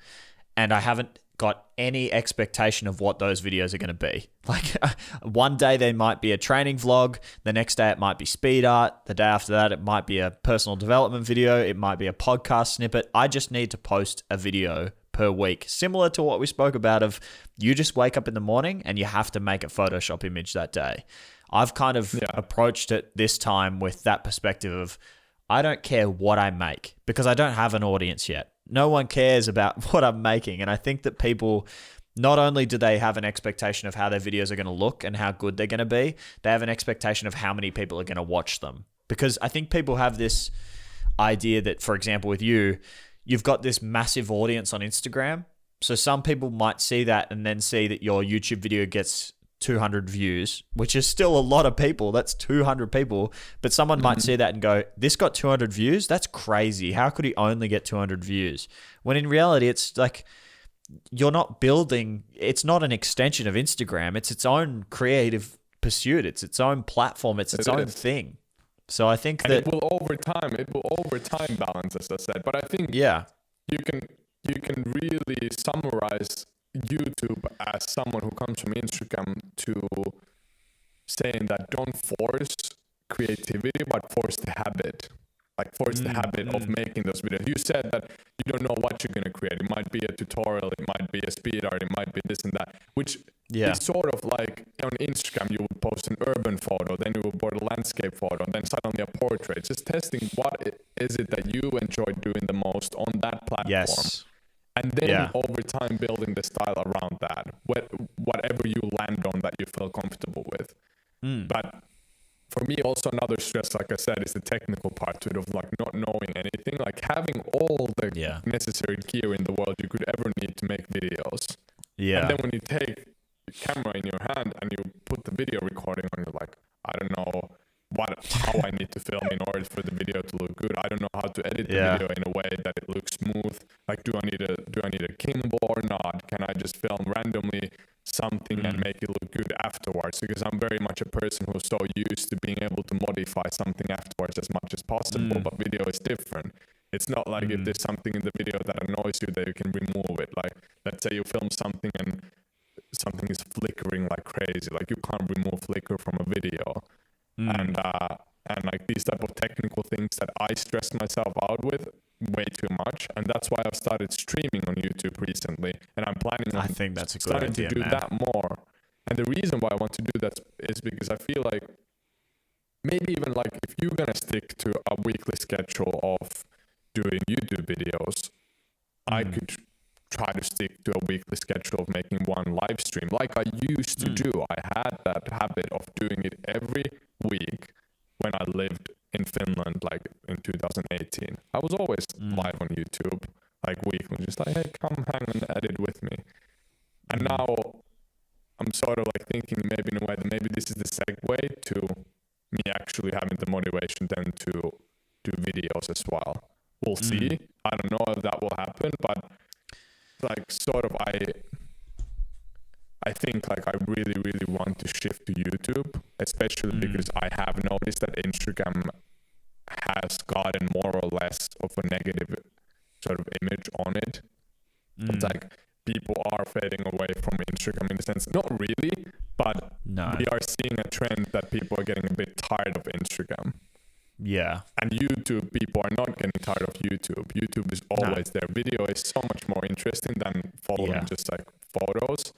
And I haven't got any expectation of what those videos are going to be. Like one day they might be a training vlog. The next day it might be speed art. The day after that, it might be a personal development video. It might be a podcast snippet. I just need to post a video per week, similar to what we spoke about of you just wake up in the morning and you have to make a Photoshop image that day. I've kind of approached it this time with that perspective of I don't care what I make because I don't have an audience yet. No one cares about what I'm making. And I think that people, not only do they have an expectation of how their videos are going to look and how good they're going to be, they have an expectation of how many people are going to watch them. Because I think people have this idea that, for example, with you, you've got this massive audience on Instagram. So some people might see that and then see that your YouTube video gets 200 views, which is still a lot of people. That's 200 people. But someone might see that and go, this got 200 views? That's crazy. How could he only get 200 views? When in reality, it's like you're not building, it's not an extension of Instagram. It's its own creative pursuit. It's its own platform. It's its own thing. So I think that it will over time balance, as I said. But I think you can really summarize YouTube as someone who comes from Instagram to saying that don't force creativity, but force the habit. Like force the habit of making those videos. You said that you don't know what you're going to create. It might be a tutorial, it might be a speed art, it might be this and that, which is sort of like on Instagram, you would post an urban photo, then you would post a landscape photo, and then suddenly a portrait. Just testing what is it that you enjoy doing the most on that platform. Yes. And then over time, building the style around that, whatever you land on that you feel comfortable with. But for me, also another stress, like I said, is the technical part to it of like not knowing anything, like having all the necessary gear in the world you could ever need to make videos. Yeah. And then when you take the camera in your hand and you put the video recording on, you're like, I don't know how I need to film in order for the video to look good. I don't know how to edit the video in a way that it looks smooth. Like, do I need a gimbal or not? Can I just film randomly something and make it look good afterwards? Because I'm very much a person who's so used to being able to modify something afterwards as much as possible. But video is different. It's not like if there's something in the video that annoys you that you can remove it. Like, let's say you film something and something is flickering like crazy. Like, you can't remove flicker from a video. And like these type of technical things that I stress myself out with way too much, and that's why I've started streaming on YouTube recently, and I'm planning on I think that's a good starting idea, to do that more. And the reason why I want to do that is because I feel like maybe even like if you're gonna stick to a weekly schedule of doing YouTube videos, I could try to stick to a weekly schedule of making one live stream like I used to do. I had that habit of doing it every week when I lived in Finland, like in 2018. I was always live on YouTube, like weekly, just like, hey, come hang and edit with me. And now I'm sort of like thinking maybe in a way that maybe this is the segue to me actually having the motivation then to do videos as well. We'll see. I don't know if that will happen, but like sort of I think like I really, really want to shift to YouTube, especially because I have noticed that Instagram has gotten more or less of a negative sort of image on it. It's like people are fading away from Instagram in the sense, not really, but we are seeing a trend that people are getting a bit tired of Instagram. Yeah. And YouTube, people are not getting tired of YouTube. YouTube is always there. Video is so much more interesting than following just like photos.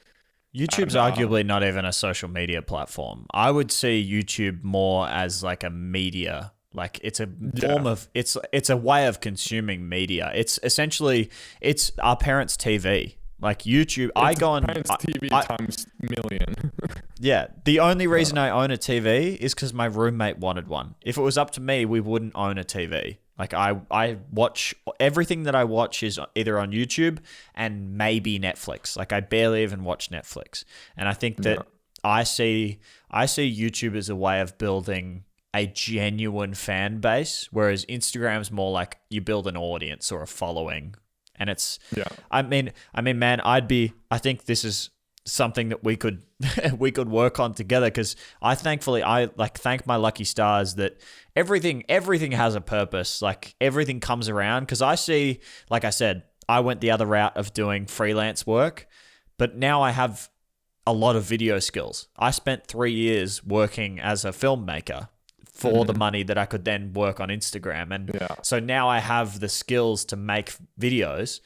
YouTube's arguably not even a social media platform. I would see YouTube more as like a media. Like it's a form of it's a way of consuming media. It's essentially it's our parents' TV. Like YouTube, I go on parents' TV times million. Yeah, the only reason I own a TV is because my roommate wanted one. If it was up to me, we wouldn't own a TV. Like I watch everything that I watch is either on YouTube and maybe Netflix. Like I barely even watch Netflix. And I think that I see YouTube as a way of building a genuine fan base, whereas Instagram's more like you build an audience or a following. And it's I mean man, I think this is something that we could we could work on together, because I thank my lucky stars that everything has a purpose. Like everything comes around, because I see, like I said, I went the other route of doing freelance work, but now I have a lot of video skills. I spent 3 years working as a filmmaker for the money that I could then work on Instagram. And so now I have the skills to make videos,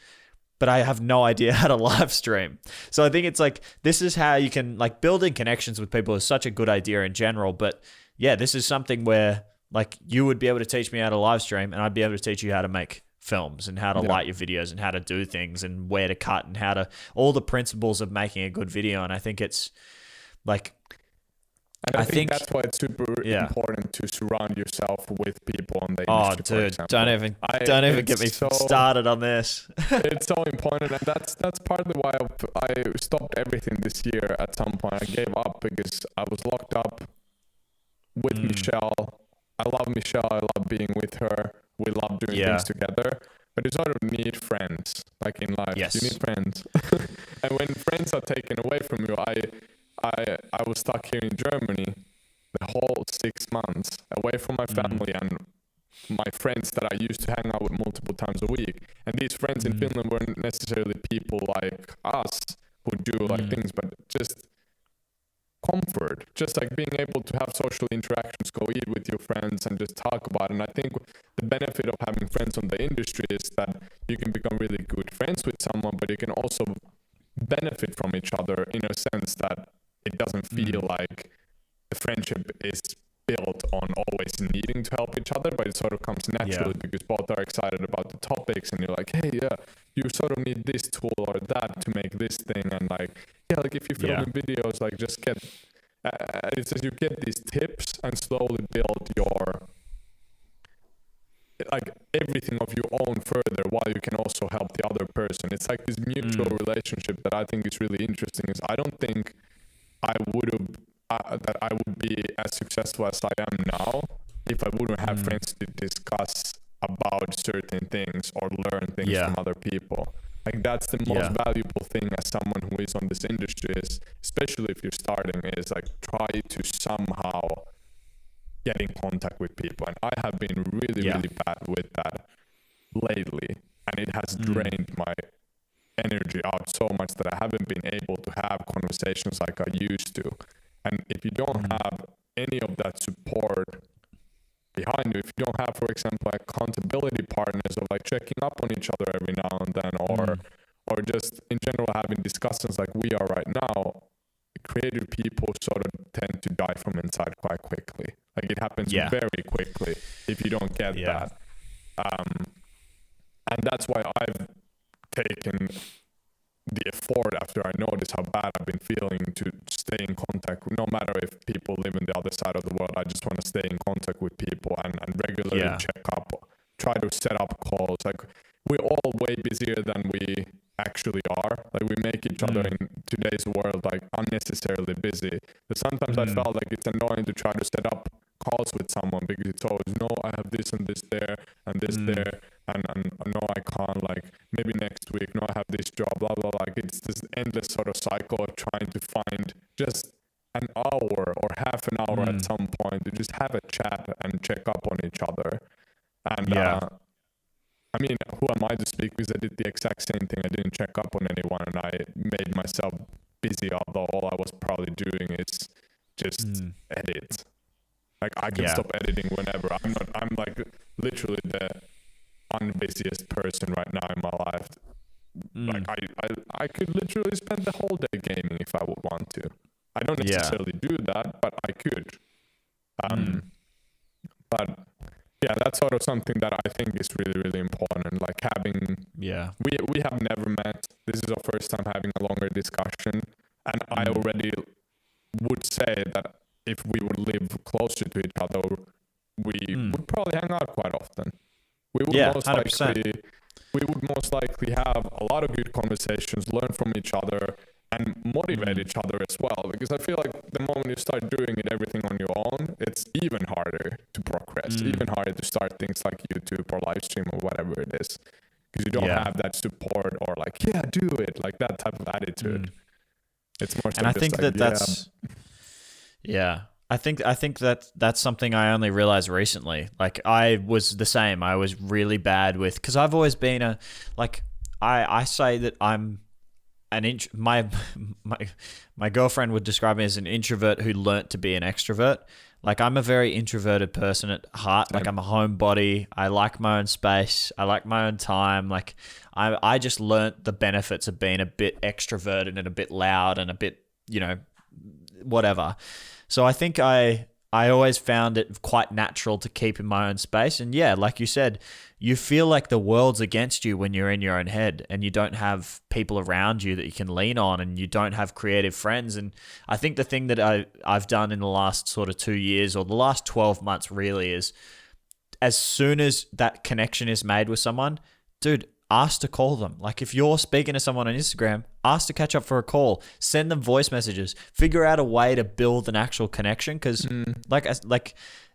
but I have no idea how to live stream. So I think it's like, this is how you can, like, building connections with people is such a good idea in general. But yeah, this is something where, like, you would be able to teach me how to live stream, and I'd be able to teach you how to make films and how to light your videos and how to do things and where to cut and how to, all the principles of making a good video. And I think it's like, and I think that's why it's super important to surround yourself with people on the industry. Oh, dude, don't even get me started on this. It's so important, and that's partly why I stopped everything this year. At some point, I gave up because I was locked up with Michelle. I love Michelle. I love being with her. We love doing things together. But you sort of need friends, like in life. Yes. You need friends, and when friends are taken away from you, I was stuck here in Germany the whole 6 months away from my family and my friends that I used to hang out with multiple times a week. And these friends in Finland weren't necessarily people like us who do like things, but just comfort, just like being able to have social interactions, go eat with your friends and just talk about it. And I think the benefit of having friends on the industry is that you can become really good friends with someone, but you can also benefit from each other in a sense that it doesn't feel like the friendship is built on always needing to help each other, but it sort of comes naturally because both are excited about the topics, and you're like, hey, you sort of need this tool or that to make this thing, and like, like if you're filming videos, like just get, it says you get these tips and slowly build your, like everything of your own further, while you can also help the other person. It's like this mutual relationship that I think is really interesting. Is I don't think I would be as successful as I am now if I wouldn't have friends to discuss about certain things or learn things from other people. Like that's the most valuable thing as someone who is on this industry, is especially if you're starting, is like try to somehow get in contact with people. And I have been really bad with that lately, and it has drained my energy out so much that I haven't been able to have conversations like I used to. And if you don't have any of that support behind you, if you don't have, for example, like accountability partners of like checking up on each other every now and then, or just in general having discussions like we are right now, creative people sort of tend to die from inside quite quickly. Like it happens very quickly if you don't get that. And that's why I've taken the effort, after I noticed how bad I've been feeling, to stay in contact. No matter if people live in the other side of the world, I just want to stay in contact with people and regularly check up, try to set up calls. Like we're all way busier than we actually are. Like we make each other in today's world like unnecessarily busy. But sometimes I felt like it's annoying to try to set up calls with someone because it's always, no, I have this and this there and this there, and no, I can't, like maybe next week, no, I have this job, blah blah. Like it's this endless sort of cycle of trying to find just an hour or half an hour at some point to just have a chat and check up on each other. And I mean, who am I to speak, because I did the exact same thing. I didn't check up on anyone, and I made myself busy, although all I was probably doing is just edit. Like I can stop editing whenever. I'm like literally the unbusiest person right now in my life. Like I could literally spend the whole day gaming if I would want to. I don't necessarily do that, but I could. But yeah, that's sort of something that I think is really, really important. Like having, we have never met. This is our first time having a longer discussion, and I already would say that if we would live closer to each other, we would probably hang out quite often. We would most likely have a lot of good conversations, learn from each other, and motivate each other as well. Because I feel like the moment you start doing everything on your own, it's even harder to progress, even harder to start things like YouTube or live stream or whatever it is. Because you don't have that support or like, do it, like that type of attitude. It's more so And I just think like, that's yeah. I think that that's something I only realized recently. Like I was the same. I was really bad with, because I've always been a like I say that I'm my my girlfriend would describe me as an introvert who learnt to be an extrovert. Like I'm a very introverted person at heart. Like I'm a homebody. I like my own space. I like my own time. Like I just learnt the benefits of being a bit extroverted and a bit loud and a bit, whatever. So I think I always found it quite natural to keep in my own space. And yeah, like you said, you feel like the world's against you when you're in your own head and you don't have people around you that you can lean on and you don't have creative friends. And I think the thing that I've done in the last sort of 2 years or the last 12 months really is, as soon as that connection is made with someone, dude, ask to call them. Like if you're speaking to someone on Instagram, ask to catch up for a call, send them voice messages, figure out a way to build an actual connection. Cause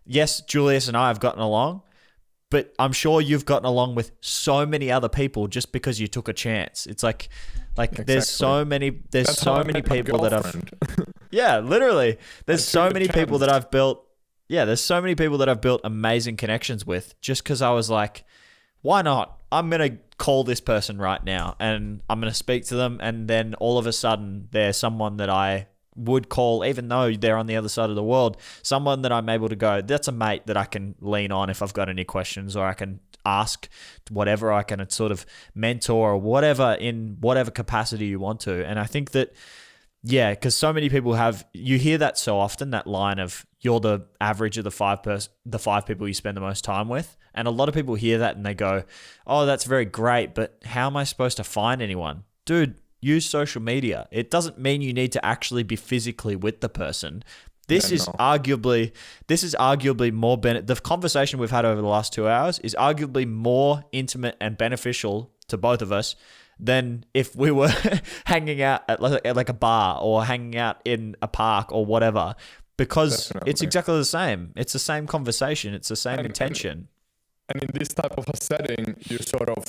yes, Julius and I have gotten along, but I'm sure you've gotten along with so many other people just because you took a chance. It's like exactly. There's so many people that I've, yeah, literally there's so many people that I've built. Yeah. There's so many people that I've built amazing connections with just cause I was like, why not? I'm going to call this person right now and I'm going to speak to them. And then all of a sudden they're someone that I would call, even though they're on the other side of the world, someone that I'm able to go, that's a mate that I can lean on if I've got any questions, or I can ask whatever, I can sort of mentor or whatever in whatever capacity you want to. And I think that, yeah, because so many people you hear that so often, that line of you're the average of the five people you spend the most time with. And a lot of people hear that and they go, oh, that's very great, but how am I supposed to find anyone? Dude, use social media. It doesn't mean you need to actually be physically with the person. This is arguably more the conversation we've had over the last 2 hours is arguably more intimate and beneficial to both of us than if we were hanging out at like a bar or hanging out in a park or whatever, because it's exactly the same. It's the same conversation. It's the same intention. And in this type of a setting, you sort of,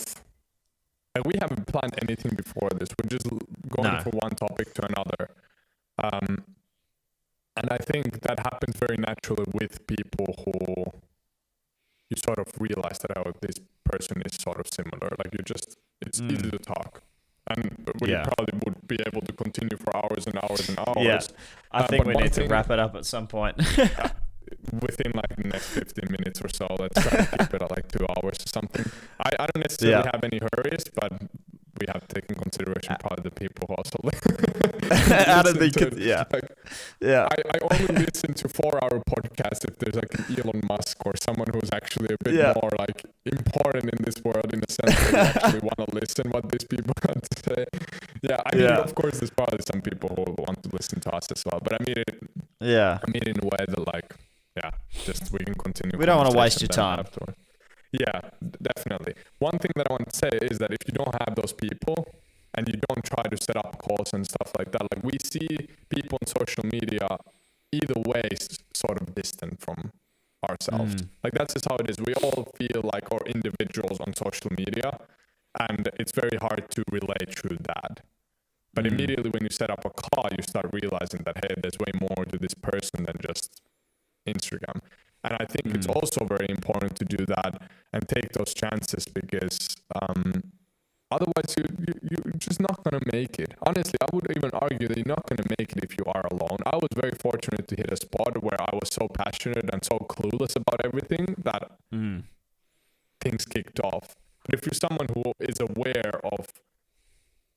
and we haven't planned anything before this. We're just going from one topic to another. And I think that happens very naturally with people who you sort of realize that, oh, this person is sort of similar. Like it's easy to talk. And we probably would be able to continue for hours and hours and hours. Yeah, I think we need to wrap it up at some point. Within like the next 15 minutes or so, let's try to keep it at like 2 hours or something. I don't necessarily have any hurries, but we have to take in consideration probably the people who also I don't think I only listen to 4-hour podcasts if there's like an Elon Musk or someone who's actually a bit more like important in this world, in the sense that you actually want to listen what these people have to say. I mean, of course there's probably some people who want to listen to us as well, but I mean it in a way that like just we can continue. We don't want to waste your time. Afterward. Yeah, definitely. One thing that I want to say is that if you don't have those people and you don't try to set up calls and stuff like that, like we see people on social media either way sort of distant from ourselves. Like that's just how it is. We all feel like we're individuals on social media, and it's very hard to relate through that. But immediately when you set up a call, you start realizing that, hey, there's way more to this person than just Instagram. And I think it's also very important to do that and take those chances, because otherwise you're just not going to make it. Honestly, I would even argue that you're not going to make it if you are alone. I was very fortunate to hit a spot where I was so passionate and so clueless about everything that things kicked off. But if you're someone who is aware of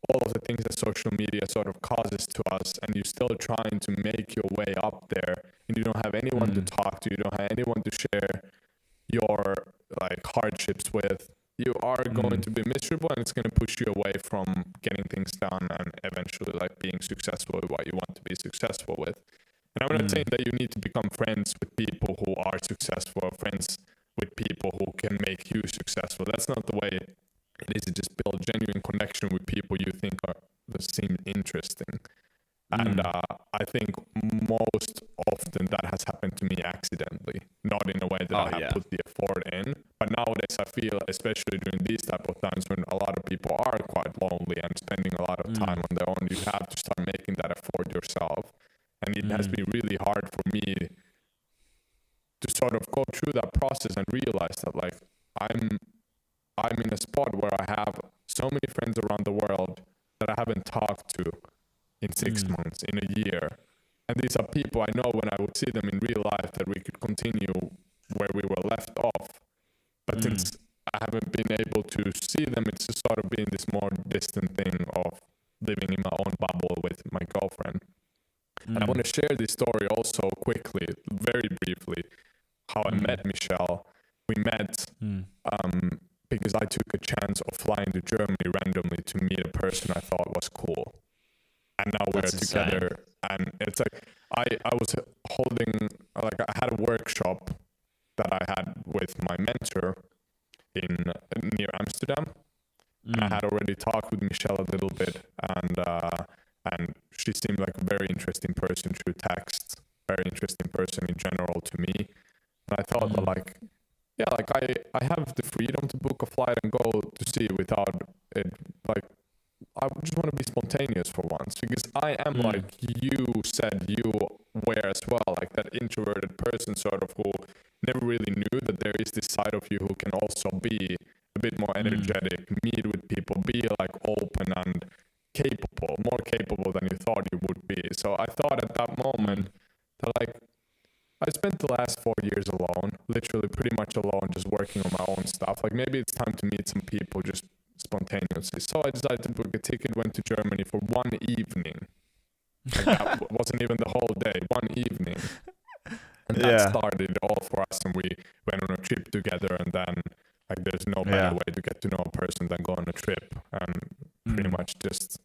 all of the things that social media sort of causes to us, and you're still trying to make your way up there, and you don't have anyone to talk to, you don't have anyone to share your like hardships with, you are going to be miserable, and it's going to push you away from getting things done and eventually like being successful with what you want to be successful with. And I'm not saying that you need to become friends with people who are successful, or friends with people who can make you successful. That's not the way it is to just build genuine connection with people you think seem interesting. And I think most often that has happened to me accidentally, not in a way that I have put the effort in. But nowadays I feel, especially during these type of times when a lot of people are quite lonely and spending a lot of time on their own, you have to start making that effort yourself. And it has been really hard for me to sort of go through that process and realize that like I'm in a spot where I have so many friends around the world that I haven't talked to in 6 months, in a year. And these are people I know when I would see them in real life that we could continue where we were left off. But since I haven't been able to see them, it's just sort of been this more distant thing of living in my own bubble with my girlfriend. And I want to share this story also quickly, very briefly, how I met Michelle. We met because I took a chance of flying to Germany randomly to meet a person I thought was cool. And now we're together. And it's like, I was holding, like I had a workshop that I had with my mentor near Amsterdam. And I had already talked with Michelle a little bit, and she seemed like a very interesting person through text, very interesting person in general to me. And I thought that like, yeah, like I have the freedom to book a flight and go to see without it. Like, I just want to be spontaneous for once, because I am like you said you were as well, like that introverted person sort of who never really knew that there is this side of you who can also be a bit more energetic, meet with people, be like open and capable, more capable than you thought you would be. So I thought at that moment that like I spent the last 4 years alone, literally pretty much alone, just working on my own stuff. Like maybe it's time to meet some people just spontaneously. So I decided to book a ticket, went to Germany for one evening. Like that wasn't even the whole day, one evening. And that started it all for us, and we went on a trip together, and then like there's no better way to get to know a person than go on a trip, and pretty much just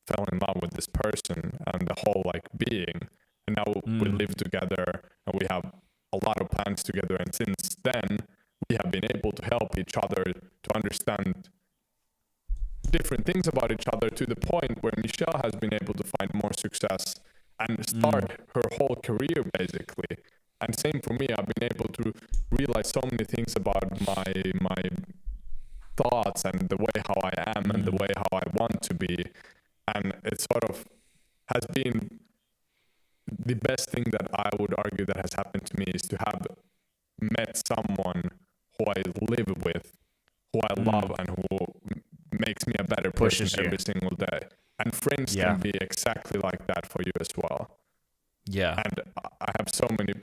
fell in love with this person and the whole like being. And now we live together and we have a lot of plans together, and since then we have been able to help each other to understand different things about each other, to the point where Michelle has been able to find more success and start her whole career basically. And same for me, I've been able to realize so many things about my thoughts and the way how I am and the way how I want to be. And it sort of has been the best thing that I would argue that has happened to me, is to have met someone who I live with, who I love, and who makes me a better person every single day. And friends can be exactly like that for you as well. Yeah. And I have so many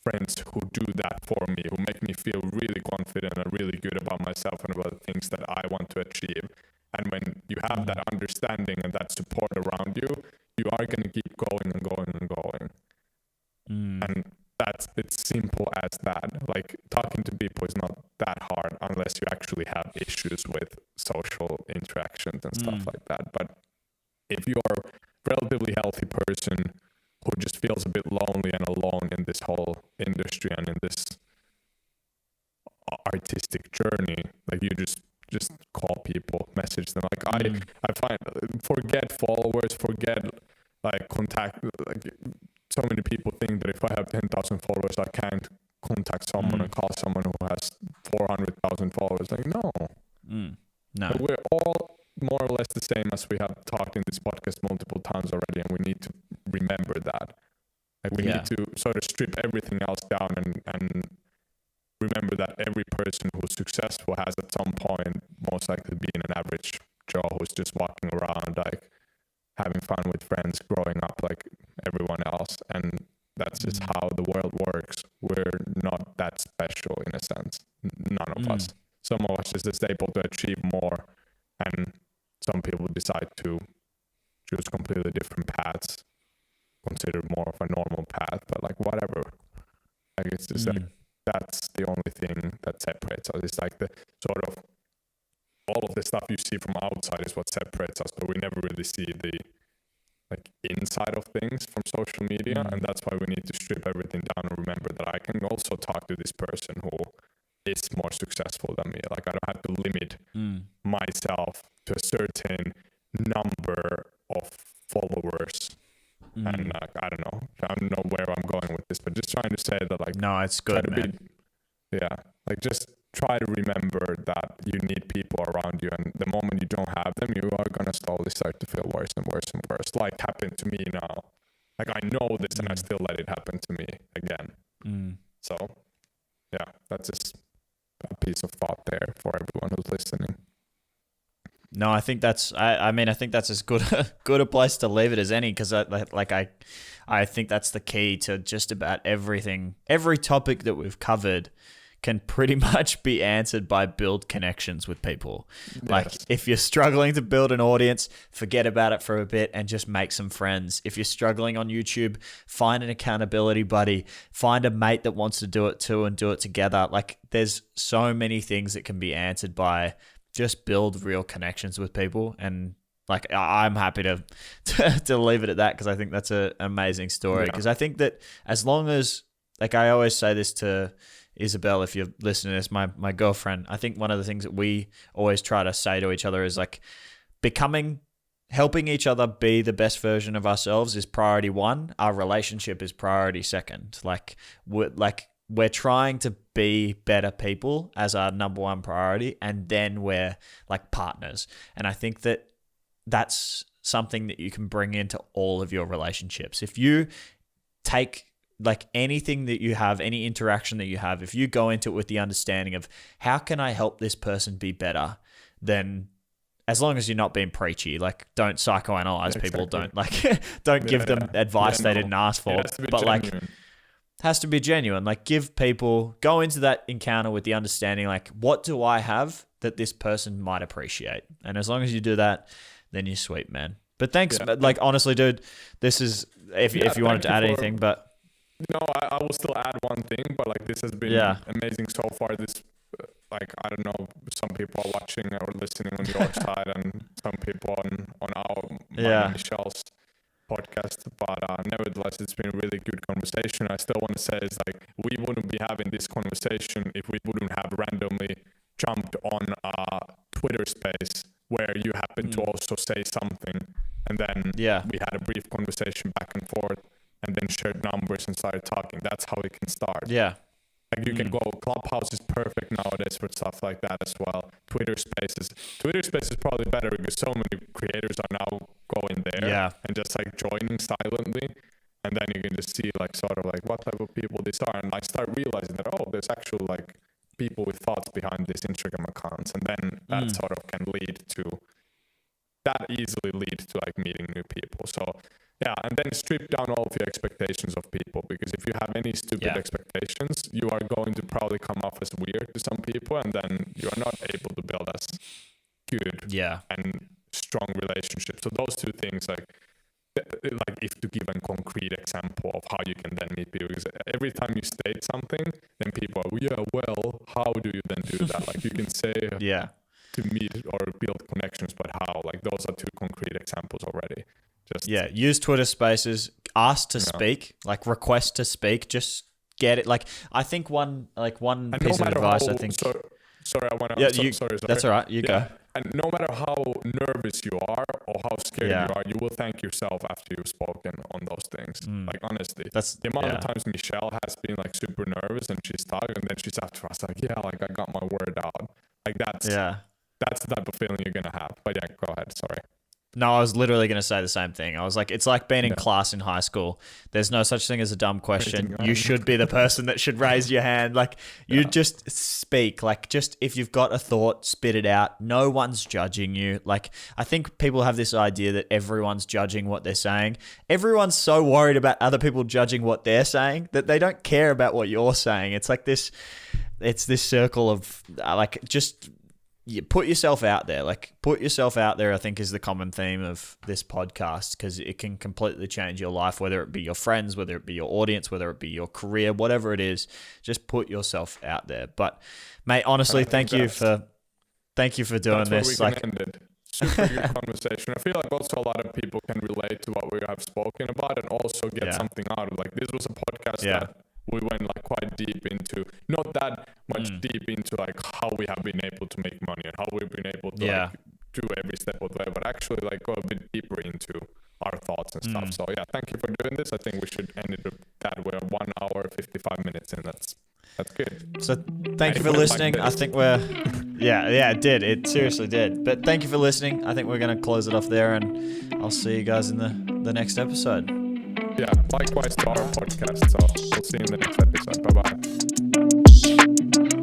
friends who do that for me, who make me feel really confident and really good about myself and about the things that I want to achieve. And when you have that understanding and that support around you, you are going to keep going and going and going. And it's simple as that. Like, talking to people is not that hard unless you actually have issues with social interactions and stuff like that. But if you are a relatively healthy person who just feels a bit lonely and alone in this whole industry and in this artistic journey, like, you just call people, message them. Like, I find, forget followers, forget like contact. Like, so many people think that if I have 10,000 followers, I can't contact someone and call someone who has 400,000 followers. Like, no. No. Like, we're all more or less the same, as we have talked in this podcast multiple times already, and we need to remember that. Like, we need to sort of strip everything else down and remember that every person who's successful has at some point most likely been an average Joe who's just walking around, like, having fun with friends, growing up like everyone else. And that's just how the world works. We're not that special in a sense. None of us. Some of us just able to achieve more, and some people decide to choose completely different paths, considered more of a normal path, but like, whatever. Like, it's just like, that's the only thing that separates us. It's like the sort of, all of the stuff you see from outside is what separates us, but we never really see the like inside of things from social media. And that's why we need to strip everything down and remember that I can also talk to this person who is more successful than me. Like, I don't have to limit myself to a certain number of followers. And like, I don't know where I'm going with this, but just trying to say that, like, no, it's good, man. Like, just try to remember that you need people around you, and the moment you don't have them, you are gonna slowly start to feel worse and worse and worse. Like happened to me now. Like I know this, and I still let it happen to me again. So, yeah, that's just a piece of thought there for everyone who's listening. No, I think that's. I mean, I think that's as good good a place to leave it as any, because I think that's the key to just about everything. Every topic that we've covered can pretty much be answered by build connections with people. Yes. Like if you're struggling to build an audience, forget about it for a bit and just make some friends. If you're struggling on YouTube, find an accountability buddy, find a mate that wants to do it too and do it together. Like there's so many things that can be answered by just build real connections with people. And like I'm happy to leave it at that, because I think that's an amazing story. Because I think that as long as, like I always say this to Isabel, if you're listening to this, my girlfriend, I think one of the things that we always try to say to each other is like helping each other be the best version of ourselves is priority one. Our relationship is priority second. We're trying to be better people as our number one priority, and then we're like partners. And I think that that's something that you can bring into all of your relationships. If you take like anything that you have, any interaction that you have, if you go into it with the understanding of how can I help this person be better, then as long as you're not being preachy, like don't psychoanalyze people, don't give them advice they didn't ask for, but genuine. Like has to be genuine. Like go into that encounter with the understanding, like what do I have that this person might appreciate? And as long as you do that, then you're sweet, man. But thanks, like honestly, dude, this is, if you wanted to add anything, but no, I will still add one thing, but like this has been amazing so far. This, like, I don't know, some people are watching or listening on your side, and some people on our Michelle's podcast. But nevertheless, it's been a really good conversation. I still want to say is like we wouldn't be having this conversation if we wouldn't have randomly jumped on a Twitter space where you happened to also say something, and then we had a brief conversation back and forth, and then shared numbers and started talking. That's how it can start. Yeah. Like you can go, Clubhouse is perfect nowadays for stuff like that as well. Twitter Spaces is probably better because so many creators are now going there and just like joining silently. And then you can just see like sort of like what type of people these are. And I start realizing that, there's actually like people with thoughts behind these Instagram accounts. And then that sort of can easily lead to like meeting new people. So yeah, and then strip down all of your expectations of people, because if you have any stupid expectations, you are going to probably come off as weird to some people, and then you are not able to build as good and strong relationships. So those two things, like if to give a concrete example of how you can then meet people, because every time you state something, then people are, how do you then do that? Like you can say to meet or build connections, but how? Like those are two concrete examples already. Use Twitter Spaces, ask to speak, like request to speak, just get it. Like I think one piece of advice, sorry, I want to. Sorry. That's all right. You go. And no matter how nervous you are or how scared you are, you will thank yourself after you've spoken on those things. Like honestly, that's the amount of times Michelle has been like super nervous and she's talking, and then she's after us like, like I got my word out. Like that's the type of feeling you're gonna have. But go ahead. Sorry. No, I was literally going to say the same thing. I was like, it's like being in class in high school. There's no such thing as a dumb question. You should be the person that should raise your hand. Like, you just speak. Like, just if you've got a thought, spit it out. No one's judging you. Like, I think people have this idea that everyone's judging what they're saying. Everyone's so worried about other people judging what they're saying that they don't care about what you're saying. It's like this circle of just... You put yourself out there. I think is the common theme of this podcast, because it can completely change your life, whether it be your friends, whether it be your audience, whether it be your career, whatever it is. Just put yourself out there. But mate, honestly, thank you for doing this. Super good conversation. I feel like also a lot of people can relate to what we have spoken about and also get something out of. Like this was a podcast that we went like quite deep into, not that much deep into like how we have been able to make money and how we've been able to like, do every step of the way, but actually like go a bit deeper into our thoughts and stuff. So thank you for doing this. I think we should end it that way. 1 hour, 55 minutes in. That's good. So thank you for listening. I think yeah, it did. It seriously did. But thank you for listening. I think we're going to close it off there, and I'll see you guys in the next episode. Yeah, likewise to our podcast. So we'll see you in the next episode. Bye-bye.